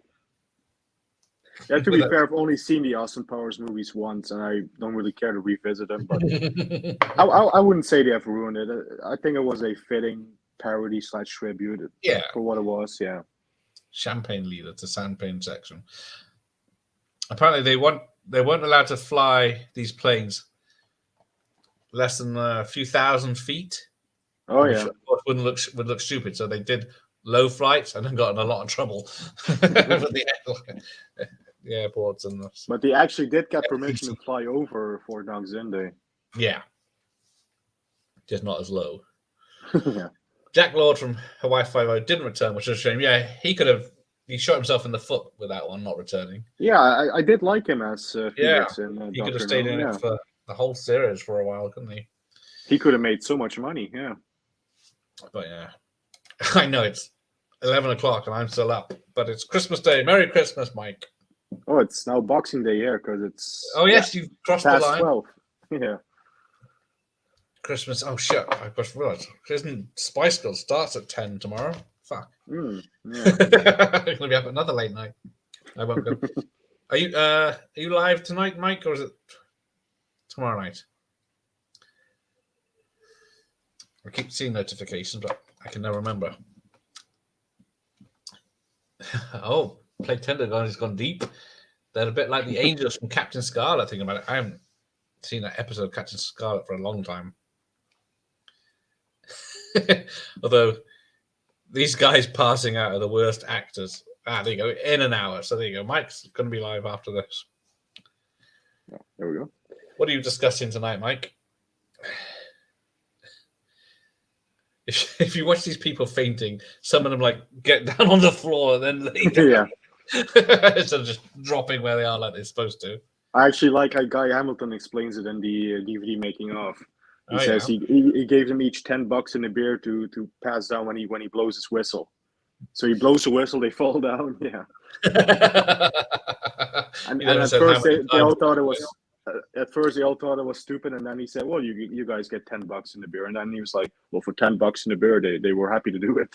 Yeah, to be fair, I've only seen the Austin Powers movies once, and I don't really care to revisit them. But I wouldn't say they have ruined it. I think it was a fitting parody / tribute. Yeah, for what it was. Yeah. Champagne leader to Champagne section. Apparently, they weren't allowed to fly these planes less than a few thousand feet. Oh which yeah. of course would look stupid. So they did low flights and then got in a lot of trouble with the airports and the, But they actually did get permission to fly over Fort Knox, didn't they? Yeah, just not as low. Yeah. Jack Lord from Hawaii Five-0 didn't return, which is a shame. Yeah, he shot himself in the foot with that one, not returning. Yeah, I did like him as Felix in he could have Dr. stayed No. in it for the whole series for a while, couldn't he? He could have made so much money. Yeah. But yeah, I know it's 11 o'clock and I'm still up, but it's Christmas Day. Merry Christmas, Mike. Oh, it's now Boxing Day here because it's. Oh yes, you've crossed the past line. 12. Yeah. Christmas. Oh shit! I just realised. Isn't Spice Girls starts at 10 tomorrow? Fuck. Yeah. I'm gonna be up another late night. I won't go. Are you live tonight, Mike, or is it tomorrow night? I keep seeing notifications, but I can never remember. Oh, Play Tender has gone deep. They're a bit like the angels from Captain Scarlet. Thinking about it, I haven't seen that episode of Captain Scarlet for a long time. Although these guys passing out are the worst actors. There you go, in an hour. So there you go. Mike's going to be live after this. There we go. What are you discussing tonight, Mike? If you watch these people fainting, some of them like get down on the floor and then lay down. Yeah. Instead of just dropping where they are like they're supposed to. I actually like how Guy Hamilton explains it in the DVD making of. He says yeah. he gave them each $10 in a beer to pass down when he blows his whistle. So he blows the whistle, they fall down. Yeah. and at first they all thought it was. At first they all thought it was stupid, and then he said, "Well, you guys get $10 in the beer," and then he was like, "Well, for $10 in the beer, they were happy to do it."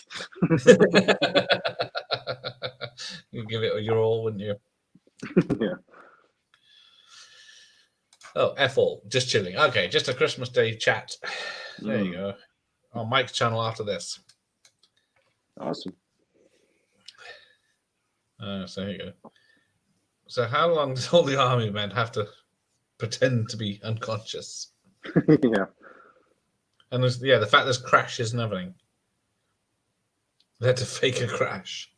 You'd give it your all, wouldn't you? Yeah. Oh, F all, just chilling. Okay, just a Christmas Day chat. There you go. On Mike's channel after this. Awesome. So there you go. So how long does all the army men have to pretend to be unconscious? Yeah. And the fact there's crashes and everything. They had to fake a crash.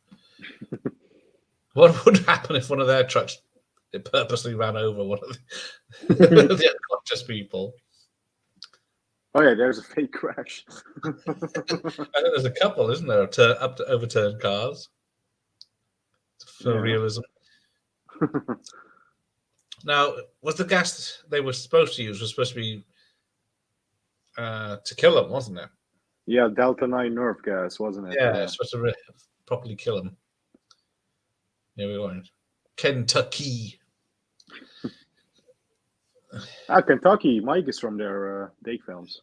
What would happen if one of their trucks purposely ran over one of the unconscious people? Oh yeah, there's a fake crash. I think there's a couple, isn't there, up to overturned cars for realism. Now, was the gas they were supposed to use supposed to be to kill them, wasn't it? Yeah, Delta 9 nerve gas, wasn't it? Yeah, it's supposed to properly kill them. Yeah, we weren't. Kentucky. Kentucky. Mike is from their Dake films.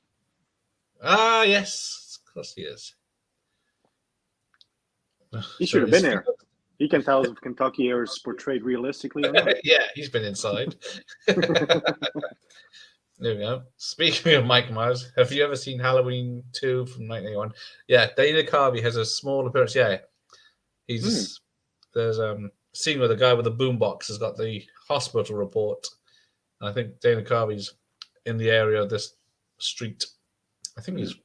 Ah, yes. Of course he is. He should have been there. He can tell us if Kentucky is portrayed realistically or not. Yeah, he's been inside. There we go. Speaking of Mike Myers, have you ever seen Halloween 2 from 1981? Yeah, Dana Carvey has a small appearance. Yeah, he's there's a scene where the guy with the boombox has got the hospital report. And I think Dana Carvey's in the area of this street. I think he's. I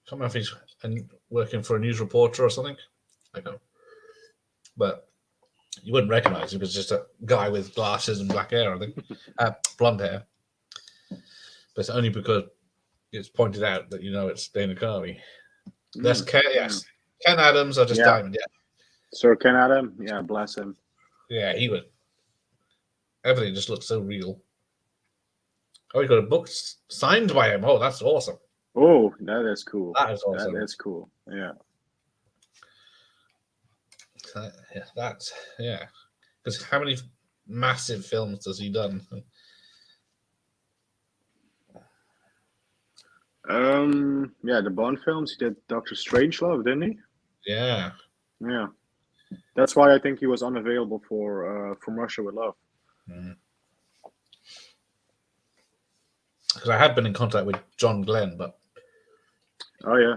can't remember if he's working for a news reporter or something. I don't know. But you wouldn't recognize him. It's just a guy with glasses and black hair, I think. Blonde hair. But it's only because it's pointed out that you know it's Dana Carvey. That's Ken, yes. Ken Adams or just Diamond, yeah. Sir Ken Adams, yeah, bless him. Yeah, he would. Everything just looks so real. Oh, he got a book signed by him. Oh, that's awesome. Oh, that is cool. That is awesome. That is cool. Yeah. Because how many massive films has he done? Yeah, the Bond films. He did Doctor Strangelove, didn't he? Yeah. Yeah. That's why I think he was unavailable for From Russia with Love. Because I had been in contact with John Glenn, but Oh yeah,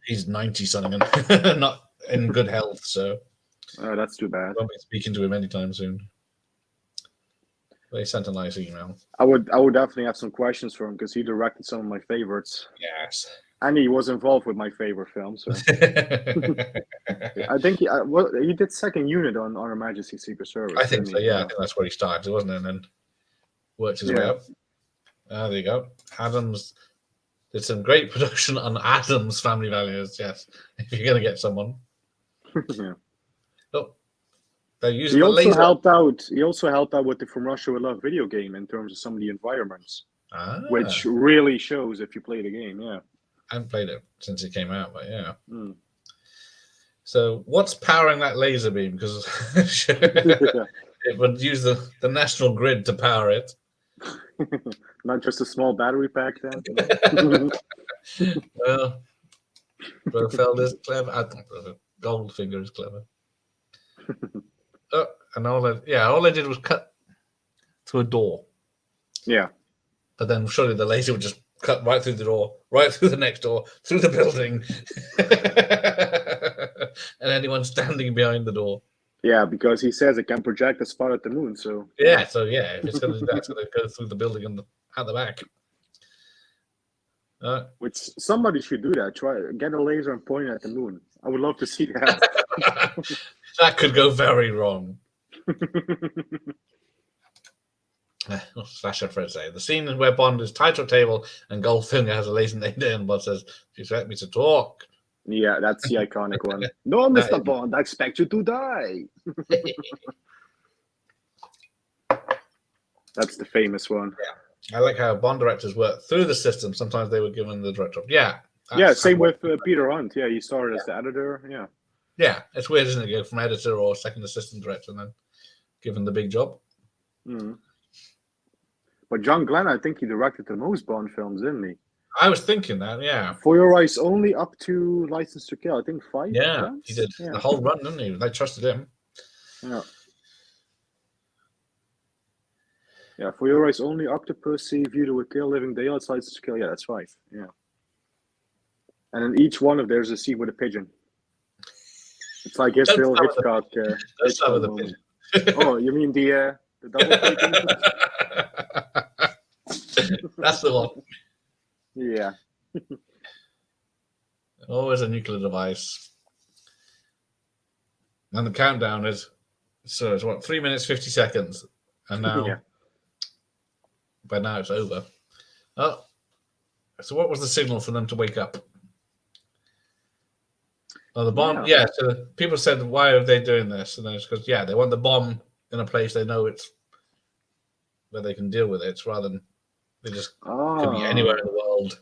he's 90 something and not in good health, so that's too bad. I won't be speaking to him anytime soon. But he sent a nice email. I would definitely have some questions for him because he directed some of my favorites. Yes. And he was involved with my favorite film. So I think he did second unit on Her Majesty's Secret Service. I think so. Yeah, I think that's where he started, wasn't it? And then worked his way up. There you go. Adams did some great production on Adams Family Values. Yes, if you're going to get someone. Yeah. Oh, they're using He the also laser. helped out. He also helped out with the From Russia with Love video game in terms of some of the environments, which really shows if you play the game. Yeah. I haven't played it since it came out, but yeah. So what's powering that laser beam? Because it would use the national grid to power it. Not just a small battery pack then. Well, Blofeld is clever. I think Goldfinger is clever. And all I did was cut through a door. Yeah. But then surely the laser would just cut right through the door, right through the next door, through the building, and anyone standing behind the door. Yeah, because he says it can project a spot at the moon. So if it's going to do that, it's going to go through the building and out the back. Which somebody should do that. Try get a laser and point it at the moon. I would love to see that. That could go very wrong. Slasher Fred say the scene where Bond is tied to a table and Goldfinger has a laser aimed in, but says, "Do you expect me to talk?" Yeah, that's the iconic one. No, Mr. Bond, I expect you to die. That's the famous one. Yeah, I like how Bond directors work through the system. Sometimes they were given the director. Same with Peter Hunt. Yeah, he started as the editor. Yeah, it's weird, isn't it? Go from editor or second assistant director and then given the big job. But John Glenn, I think he directed the most Bond films, didn't he? I was thinking that, yeah. For Your Eyes Only up to License to Kill, I think 5. Yeah, films? He did the whole run, didn't he? They trusted him. Yeah. Yeah, For Your Eyes Only, Octopussy, View to a Kill, Living Daylights, License to Kill. Yeah, that's 5. Yeah. And in each one of there's a scene with a pigeon. It's like his Bill Hitchcock. Start with the pigeon. Oh, you mean the double pigeon? That's the one. Yeah. Always a nuclear device. And the countdown is, so it's what, 3 minutes, 50 seconds. And now, by now it's over. Oh, so what was the signal for them to wake up? Oh, the bomb. Yeah, so people said, why are they doing this? And it's because, they want the bomb in a place they know it's where they can deal with it, rather than they just could be anywhere in the world.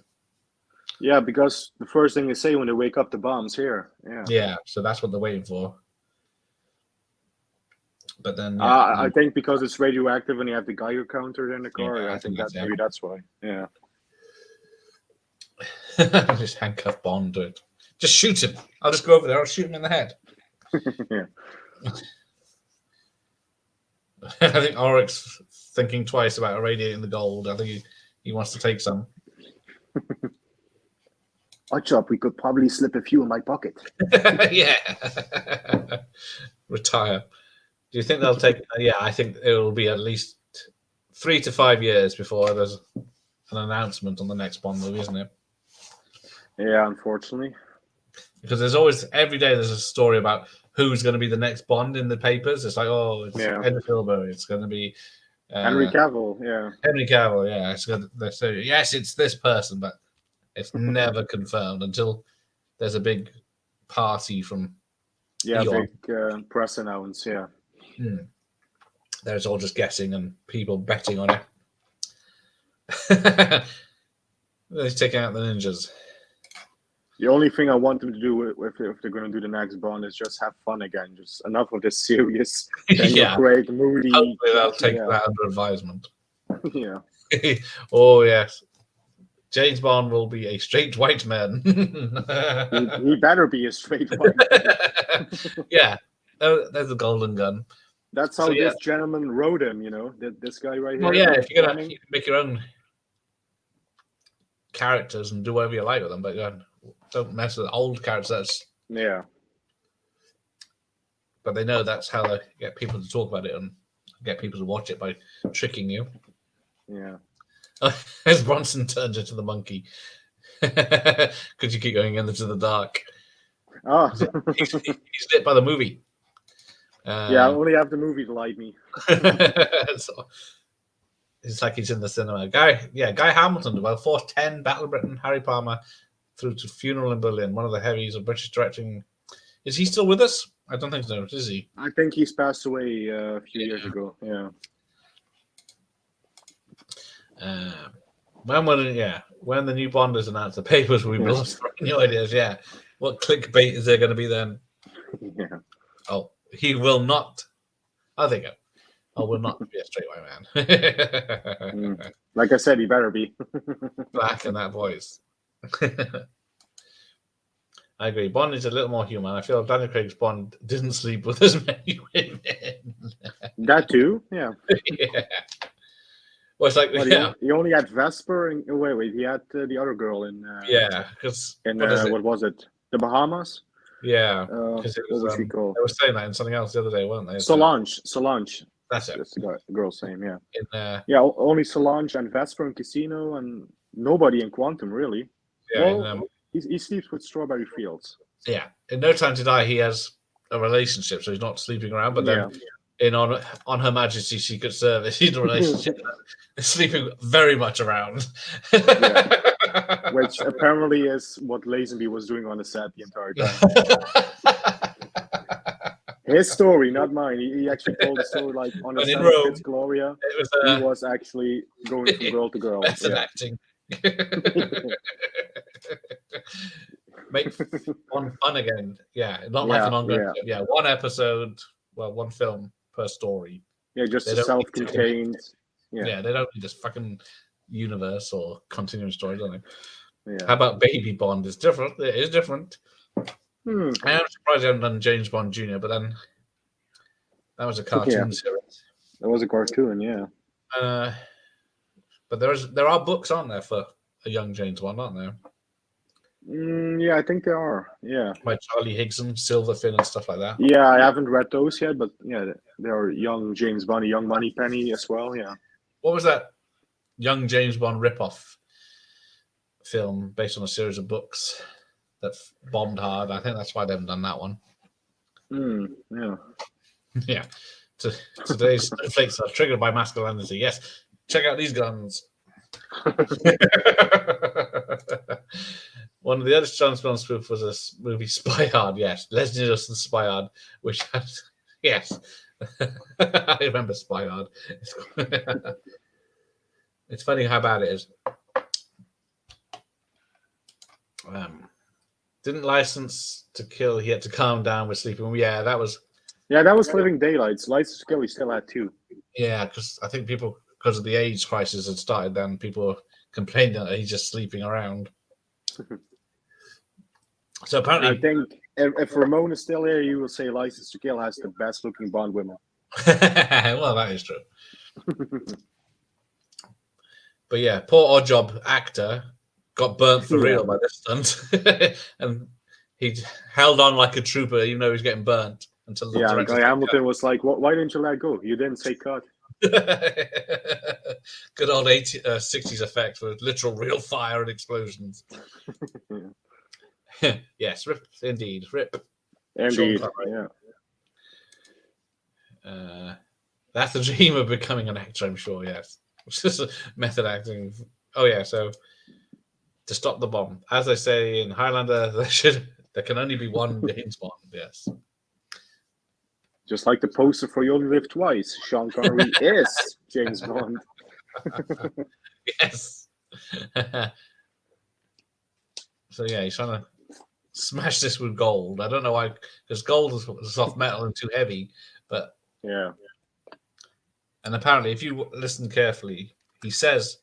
Yeah, because the first thing they say when they wake up, the bomb's here. Yeah, so that's what they're waiting for. But then, I think because it's radioactive and you have the Geiger counter in the car, I think maybe that's why. Yeah. Just handcuff Bond to it. Just shoot him. I'll just go over there. I'll shoot him in the head. Yeah. I think Oryx thinking twice about irradiating the gold. I think he wants to take some. Chop, we could probably slip a few in my pocket. Yeah. Retire. Do you think they'll take? I think it will be at least 3 to 5 years before there's an announcement on the next Bond movie, isn't it? Yeah, unfortunately. Because there's always, every day there's a story about who's going to be the next Bond in the papers. It's like, it's Ed Filber. It's going to be Henry Cavill. Yeah. Henry Cavill. Yeah. It's going to, they say, yes, it's this person, but it's never confirmed until there's a big party from Eon. Big press announce. Yeah. There's all just guessing and people betting on it. They're taking out the ninjas. The only thing I want them to do if they're going to do the next Bond is just have fun again. Just enough of this serious, Craig, moody. Hopefully they'll take that under advisement. Yeah. Oh, yes. James Bond will be a straight white man. He better be a straight white man. Yeah. Oh, there's the golden gun. That's how this gentleman wrote him, this guy right here. Well, yeah, if you're gonna make your own characters and do whatever you like with them, but don't mess with old characters. Yeah. But they know that's how they get people to talk about it and get people to watch it by tricking you. Yeah. As Bronson turns into the monkey. Because you keep going into the dark. Oh. He's lit by the movie. Yeah, I only have the movie to light me. So, it's like he's in the cinema. Guy Hamilton, well, Force 10, Battle of Britain, Harry Palmer, through to Funeral in Berlin, one of the heavies of British directing. Is he still with us? I don't think so, is he? I think he's passed away a few years ago, yeah. When the new Bond is announced, the papers will be lost for new ideas, yeah. What clickbait is there going to be then? Yeah. Oh, he will not. Oh, there you go. I will not be a straight white man. Like I said, he better be. Black in that voice. I agree. Bond is a little more human. I feel Daniel Craig's Bond didn't sleep with as many women. That too? Yeah. Yeah. Well, it's like, he only had Vesper. Wait. He had the other girl in. Because what was it? The Bahamas. Yeah. What was she called? They were saying that in something else the other day, weren't they? Solange. That's it. That's the girl's name. Yeah. In, only Solange and Vesper in Casino, and nobody in Quantum really. Yeah. Well, he sleeps with Strawberry Fields. Yeah. In No Time to Die, he has a relationship, so he's not sleeping around. But then on Her Majesty's Secret Service, he's in a relationship, sleeping very much around. Which apparently is what Lazenby was doing on the set the entire time. His story, not mine. He actually told the story like on the set of Kids Gloria. He was actually going from girl to girl. That's an acting. Make one fun again. Yeah, not like an ongoing. Yeah, one episode, one film per story. Yeah, just a self-contained. Yeah, they don't need this fucking universe or continuing story, don't they? Yeah. How about Baby Bond? It's different. It is different. I am surprised they haven't done James Bond Jr., but then that was a cartoon series. That was a cartoon, yeah. But there are books on there for a young James Bond, aren't there? Yeah, I think there are. Yeah. By Charlie Higson, Silverfin, and stuff like that. Yeah, I haven't read those yet, but there are young James Bond, young Moneypenny as well. Yeah. What was that young James Bond ripoff film based on a series of books that bombed hard? I think that's why they haven't done that one. Yeah. Yeah. Today's flakes are triggered by masculinity. Yes. Check out these guns. One of the other James Bond spoof was a movie Spy Hard. Yes, Leslie Nielsen Spy Hard, which had yes, I remember Spy Hard. It's funny how bad it is. Didn't License to Kill. He had to calm down with sleeping. Yeah, that was Living Daylights. License to Kill. He still had 2. Yeah, because I think because of the AIDS crisis had started, then people were complaining that he's just sleeping around. So apparently, I think if Ramon is still here, you will say License to Kill has the best looking Bond women. Well, that is true. But yeah, poor Oddjob actor got burnt for real by this stunt, and he held on like a trooper, even though he was getting burnt until the Guy Hamilton was like, "Why didn't you let go? You didn't say cut." Good old 60s effects with literal real fire and explosions. Yes, rip indeed. Rip. Indeed, that's the dream of becoming an actor, I'm sure, yes. It's just method acting. Oh, yeah, so to stop the bomb. As I say in Highlander, there can only be one James Bond, yes. Just like the poster for You Only Live Twice, Sean Connery is James Bond. Yes. So yeah, he's trying to smash this with gold. I don't know why, because gold is soft metal and too heavy. But yeah. And apparently, if you listen carefully, he says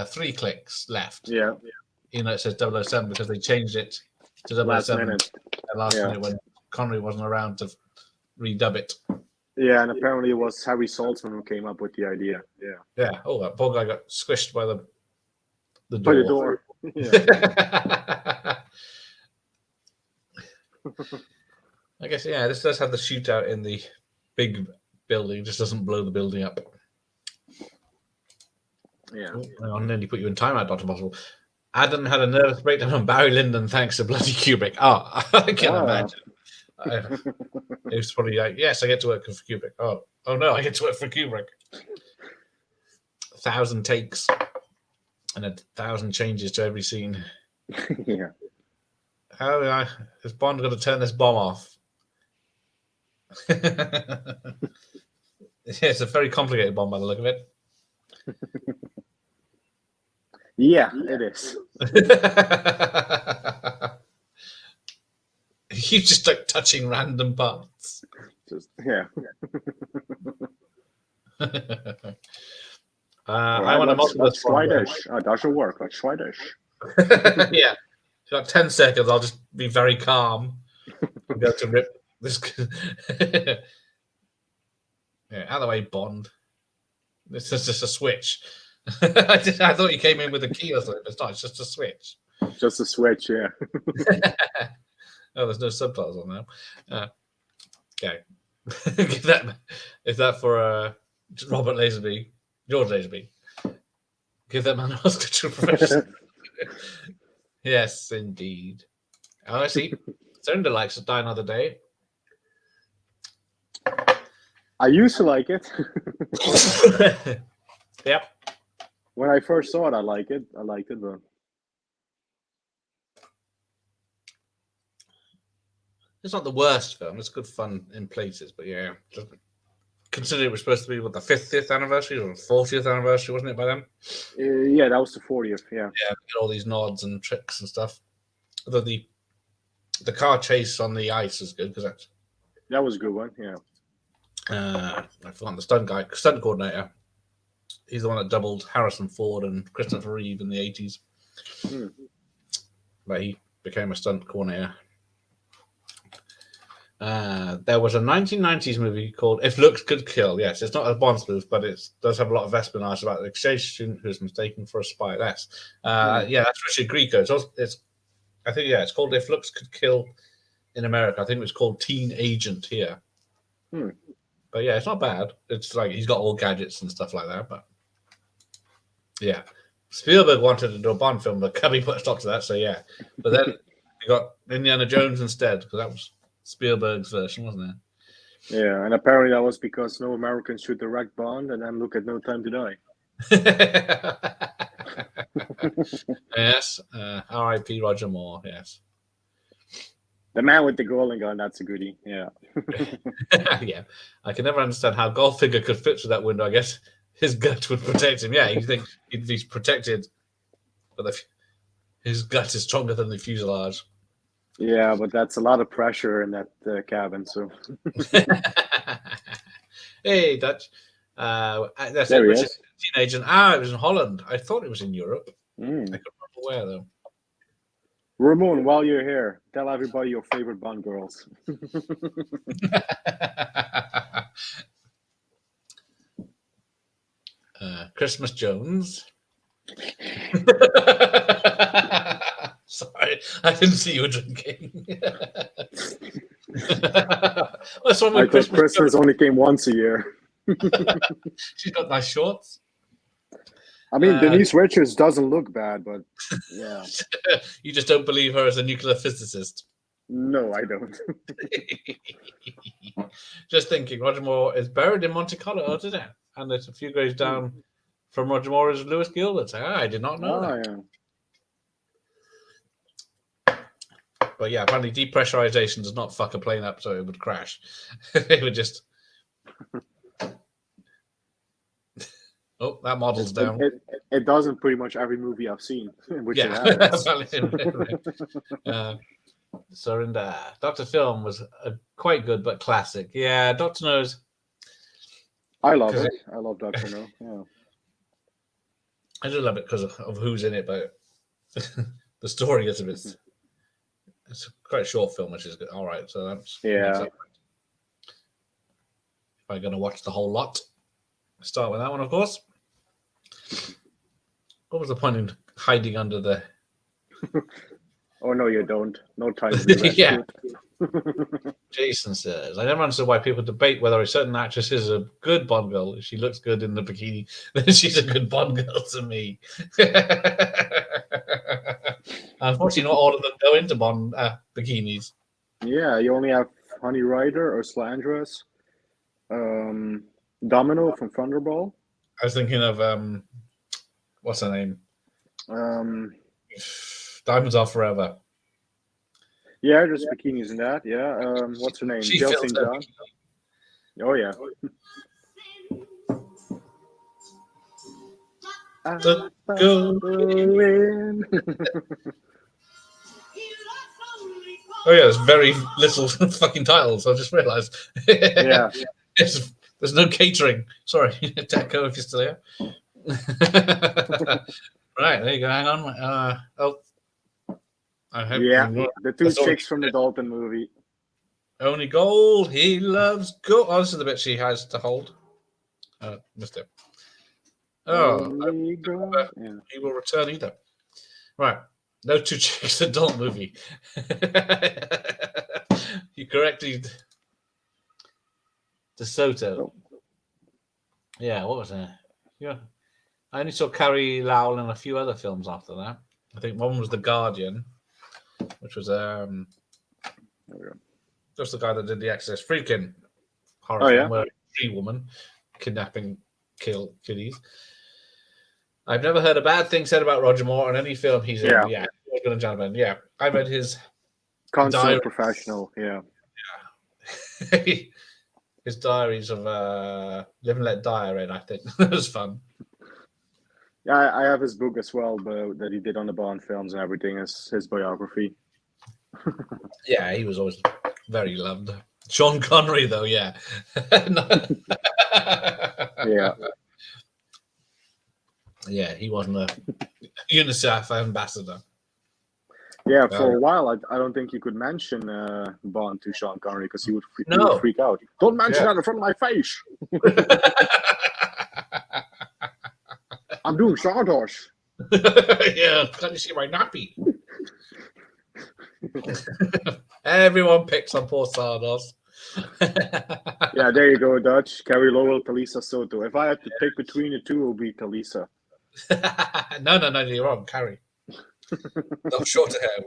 3 clicks left. Yeah. Even though it says 007 because they changed it to 007 Last minute. at last Yeah. minute when Connery wasn't around to redub it. Yeah, and apparently it was Harry Saltzman who came up with the idea. Yeah. Yeah. Oh, that poor guy got squished by the door. By the door. Yeah. I guess, yeah, this does have the shootout in the big building. It just doesn't blow the building up. Yeah. Oh, hang on, nearly put you in timeout, Dr. Possible. Adam had a nervous breakdown on Barry Lyndon thanks to bloody Kubrick. Oh, I can imagine. He was probably like, yes, I get to work for Kubrick. Oh no, I get to work for Kubrick. 1,000 takes and 1,000 changes to every scene. Yeah. How is Bond going to turn this bomb off? Yeah, it's a very complicated bomb by the look of it. Yeah, it is. You just like touching random parts. Yeah. I want to model this Swedish. Oh, that should work. Like Swedish. Yeah. You got 10 seconds. I'll just be very calm. I'm going to rip this. Yeah, out of the way, Bond. This is just a switch. I thought you came in with a key or something. It's not. It's just a switch. Just a switch, yeah. Oh, there's no subtitles on now. Okay. Is that for Robert Lazenby, George Lazenby? Give that man an Oscar to profession. Yes, indeed. Oh, I see. Sonder likes to Die Another Day. I used to like it. Yep. When I first saw it, I liked it, but it's not the worst film. It's good fun in places, but yeah. Considering it was supposed to be the 50th anniversary or 40th anniversary, wasn't it by then? Yeah, that was the 40th. Yeah. Yeah, all these nods and tricks and stuff. Although the car chase on the ice is good because that was a good one. Yeah. I forgot the stunt coordinator. He's the one that doubled Harrison Ford and Christopher Reeve in the 80s. But he became a stunt coordinator. There was a 1990s movie called If Looks Could Kill. Yes, it's not a Bond spoof, but it does have a lot of espionage about the exchange student who's mistaken for a spy. Yeah, that's Richard Grieco. It's called If Looks Could Kill in America. I think it was called Teen Agent here. But yeah, it's not bad. It's like he's got all gadgets and stuff like that. But yeah, Spielberg wanted to do a Bond film, but Cubby put a stop to that. So yeah, but then you got Indiana Jones instead because that was Spielberg's version, wasn't it? Yeah, and apparently that was because no Americans should direct Bond and then look at No Time to Die. Yes, R.I.P. Roger Moore. Yes, the man with the golden gun. That's a goodie. Yeah. Yeah, I can never understand how Goldfinger could fit through that window. I guess his gut would protect him. Yeah, you think he'd be protected, but his gut is stronger than the fuselage. Yeah, but that's a lot of pressure in that cabin. So, hey, Dutch. That's there it. He is. Teenager. It was in Holland. I thought it was in Europe. I couldn't remember where though. Ramon, while you're here, tell everybody your favorite Bond girls. Christmas Jones. Sorry, I didn't see you were drinking. What's wrong with Christmas only came once a year. She's got nice shorts. I mean, Denise Richards doesn't look bad, but yeah. You just don't believe her as a nuclear physicist. No, I don't. Just thinking, Roger Moore is buried in Monte Carlo today, and it's a few grades down from Roger Moore is Lewis Gilbert. I did not know that. Yeah. But yeah, apparently depressurization does not fuck a plane up, so it would crash. It would just. Oh, that model's down. It does in pretty much every movie I've seen. Which Surrender. Dr. Film was quite good, but classic. Yeah, Dr. No's. I love it. I love Dr. No. Yeah. I do love it because of who's in it, but the story is a bit. It's quite a short film, which is good. All right, so that's Yeah. If I'm going to watch the whole lot, start with that one, of course. What was the point in hiding under the? Oh no, you don't. No time to be rescued. Jason says, I never understood why people debate whether a certain actress is a good Bond girl. If she looks good in the bikini, then she's a good Bond girl to me. Unfortunately, not all of them go into Bond bikinis. Yeah, you only have Honey Rider or Slandress. Domino from Thunderball. I was thinking of what's her name? Diamonds Are Forever. Yeah, there's bikinis in that. Yeah. What's her name? Jill St. John. Oh yeah. Go. Oh yeah, there's very little fucking titles. I just realised. Yeah. There's no catering. Sorry, Deco, if you're still here. Right, there you go. Hang on. I hope. Yeah, the two chicks from the Dalton movie. Only gold. He loves gold. Oh, this is the bit she has to hold. Missed it. Oh, Yeah. he will return either. Right. No two chicks adult movie. You corrected DeSoto. Oh. Yeah, what was it? Yeah. I only saw Carrie Lowell in a few other films after that. I think one was The Guardian, which was just the guy that did The Exorcist. Friedkin horror film where a tree woman kidnapping kiddies. I've never heard a bad thing said about Roger Moore in any film he's in. Yeah, good and gentleman. Yeah, I read his Consummate professional. Yeah. His diaries of Live and Let Die. I read. I think it was fun. Yeah, I have his book as well, that he did on the Bond films and everything as his biography. Yeah, he was always very loved. Sean Connery, though, yeah. Yeah. Yeah, he wasn't a UNICEF ambassador. Yeah, for a while, I don't think you could mention Bond to Sean Connery because he would freak out. Don't mention that in front of my face. I'm doing Stardust. Yeah, can't you see my nappy? Everyone picks on poor Stardust. Yeah, there you go, Dutch. Carrie Lowell, Talisa Soto. If I had to pick between the two, it would be Talisa. No, you're wrong, Carrie. No, shorter hair.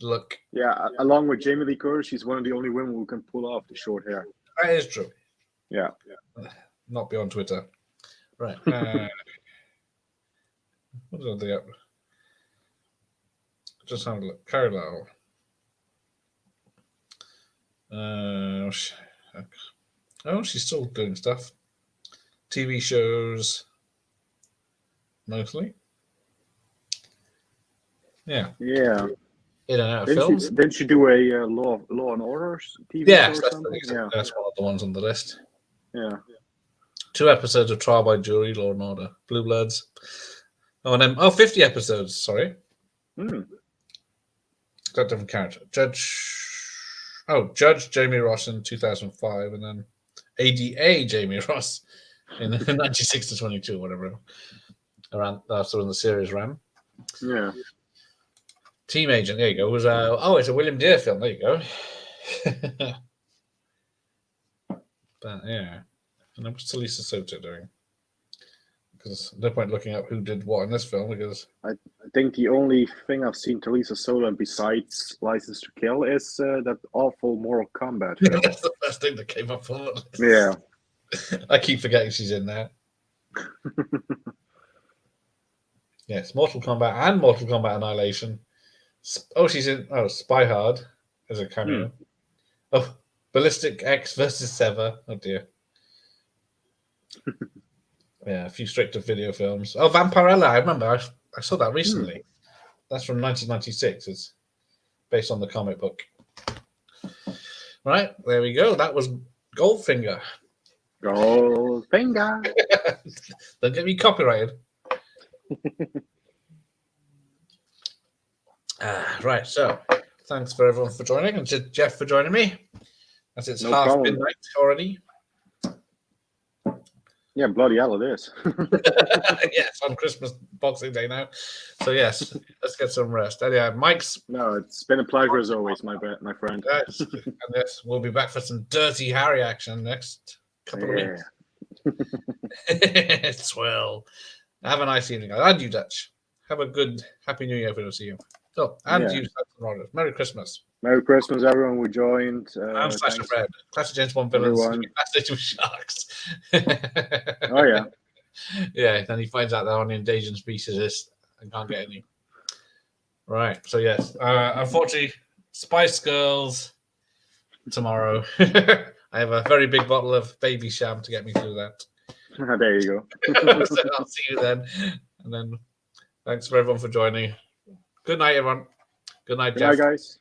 Look. Yeah, along with Jamie Lee Curtis, she's one of the only women who can pull off the short hair. That is true. Yeah. Not beyond Twitter. Right. What did I do? Just have a look. Carrie Lowell. She's still doing stuff. TV shows, mostly. Yeah. Yeah. In and out of films. Didn't she do a Law and Order TV show or something? That's one of the ones on the list. Yeah. 2 episodes of Trial by Jury, Law and Order, Blue Bloods. Oh, and then 50 episodes. Sorry. Got different character. Judge Jamie Ross in 2005, and then ADA Jamie Ross in 96 to 22, whatever. Around that's when the series ran. Yeah. Team Agent. There you go. It was it's a William Deere film. There you go. But yeah, and what's Talisa Soto doing? Because no point looking up who did what in this film, because I think the only thing I've seen Talisa Soto besides License to Kill is that awful Mortal Kombat film. That's the first thing that came up for it. Yeah. I keep forgetting she's in there. Yes, Mortal Kombat and Mortal Kombat Annihilation. She's in Spy Hard as a cameo. Oh, Ballistic X versus Sever. Oh dear. Yeah, a few straight-to video films. Oh, Vampirella. I remember. I saw that recently. That's from 1996. It's based on the comic book. Right, there we go. That was Goldfinger. Goldfinger. Don't get me copyrighted. Right, so thanks for everyone for joining, and to Jeff for joining me. As it's No half problem. midnight already. Yeah, bloody hell it is. Yes, on Christmas Boxing Day now. So yes, let's get some rest. And yeah, Mike's. No, it's been a pleasure as always, my friend. Yes, and yes, we'll be back for some Dirty Harry action next couple of weeks. Swell. Have a nice evening. And you, Dutch. Have a good Happy New Year if we don't see you. So, and you, Rogers. Merry Christmas. Merry Christmas, everyone who joined. I'm Slasher Fred. Classic James Bond villains. Fascinated with sharks. Oh, yeah. Yeah, then he finds out they're on the endangered species list and can't get any. Right, so yes. Unfortunately, Spice Girls tomorrow. I have a very big bottle of Baby Sham to get me through that. There you go. So I'll see you then. And then thanks for everyone for joining. Good night, everyone. Good night, Jeff. Good night, guys.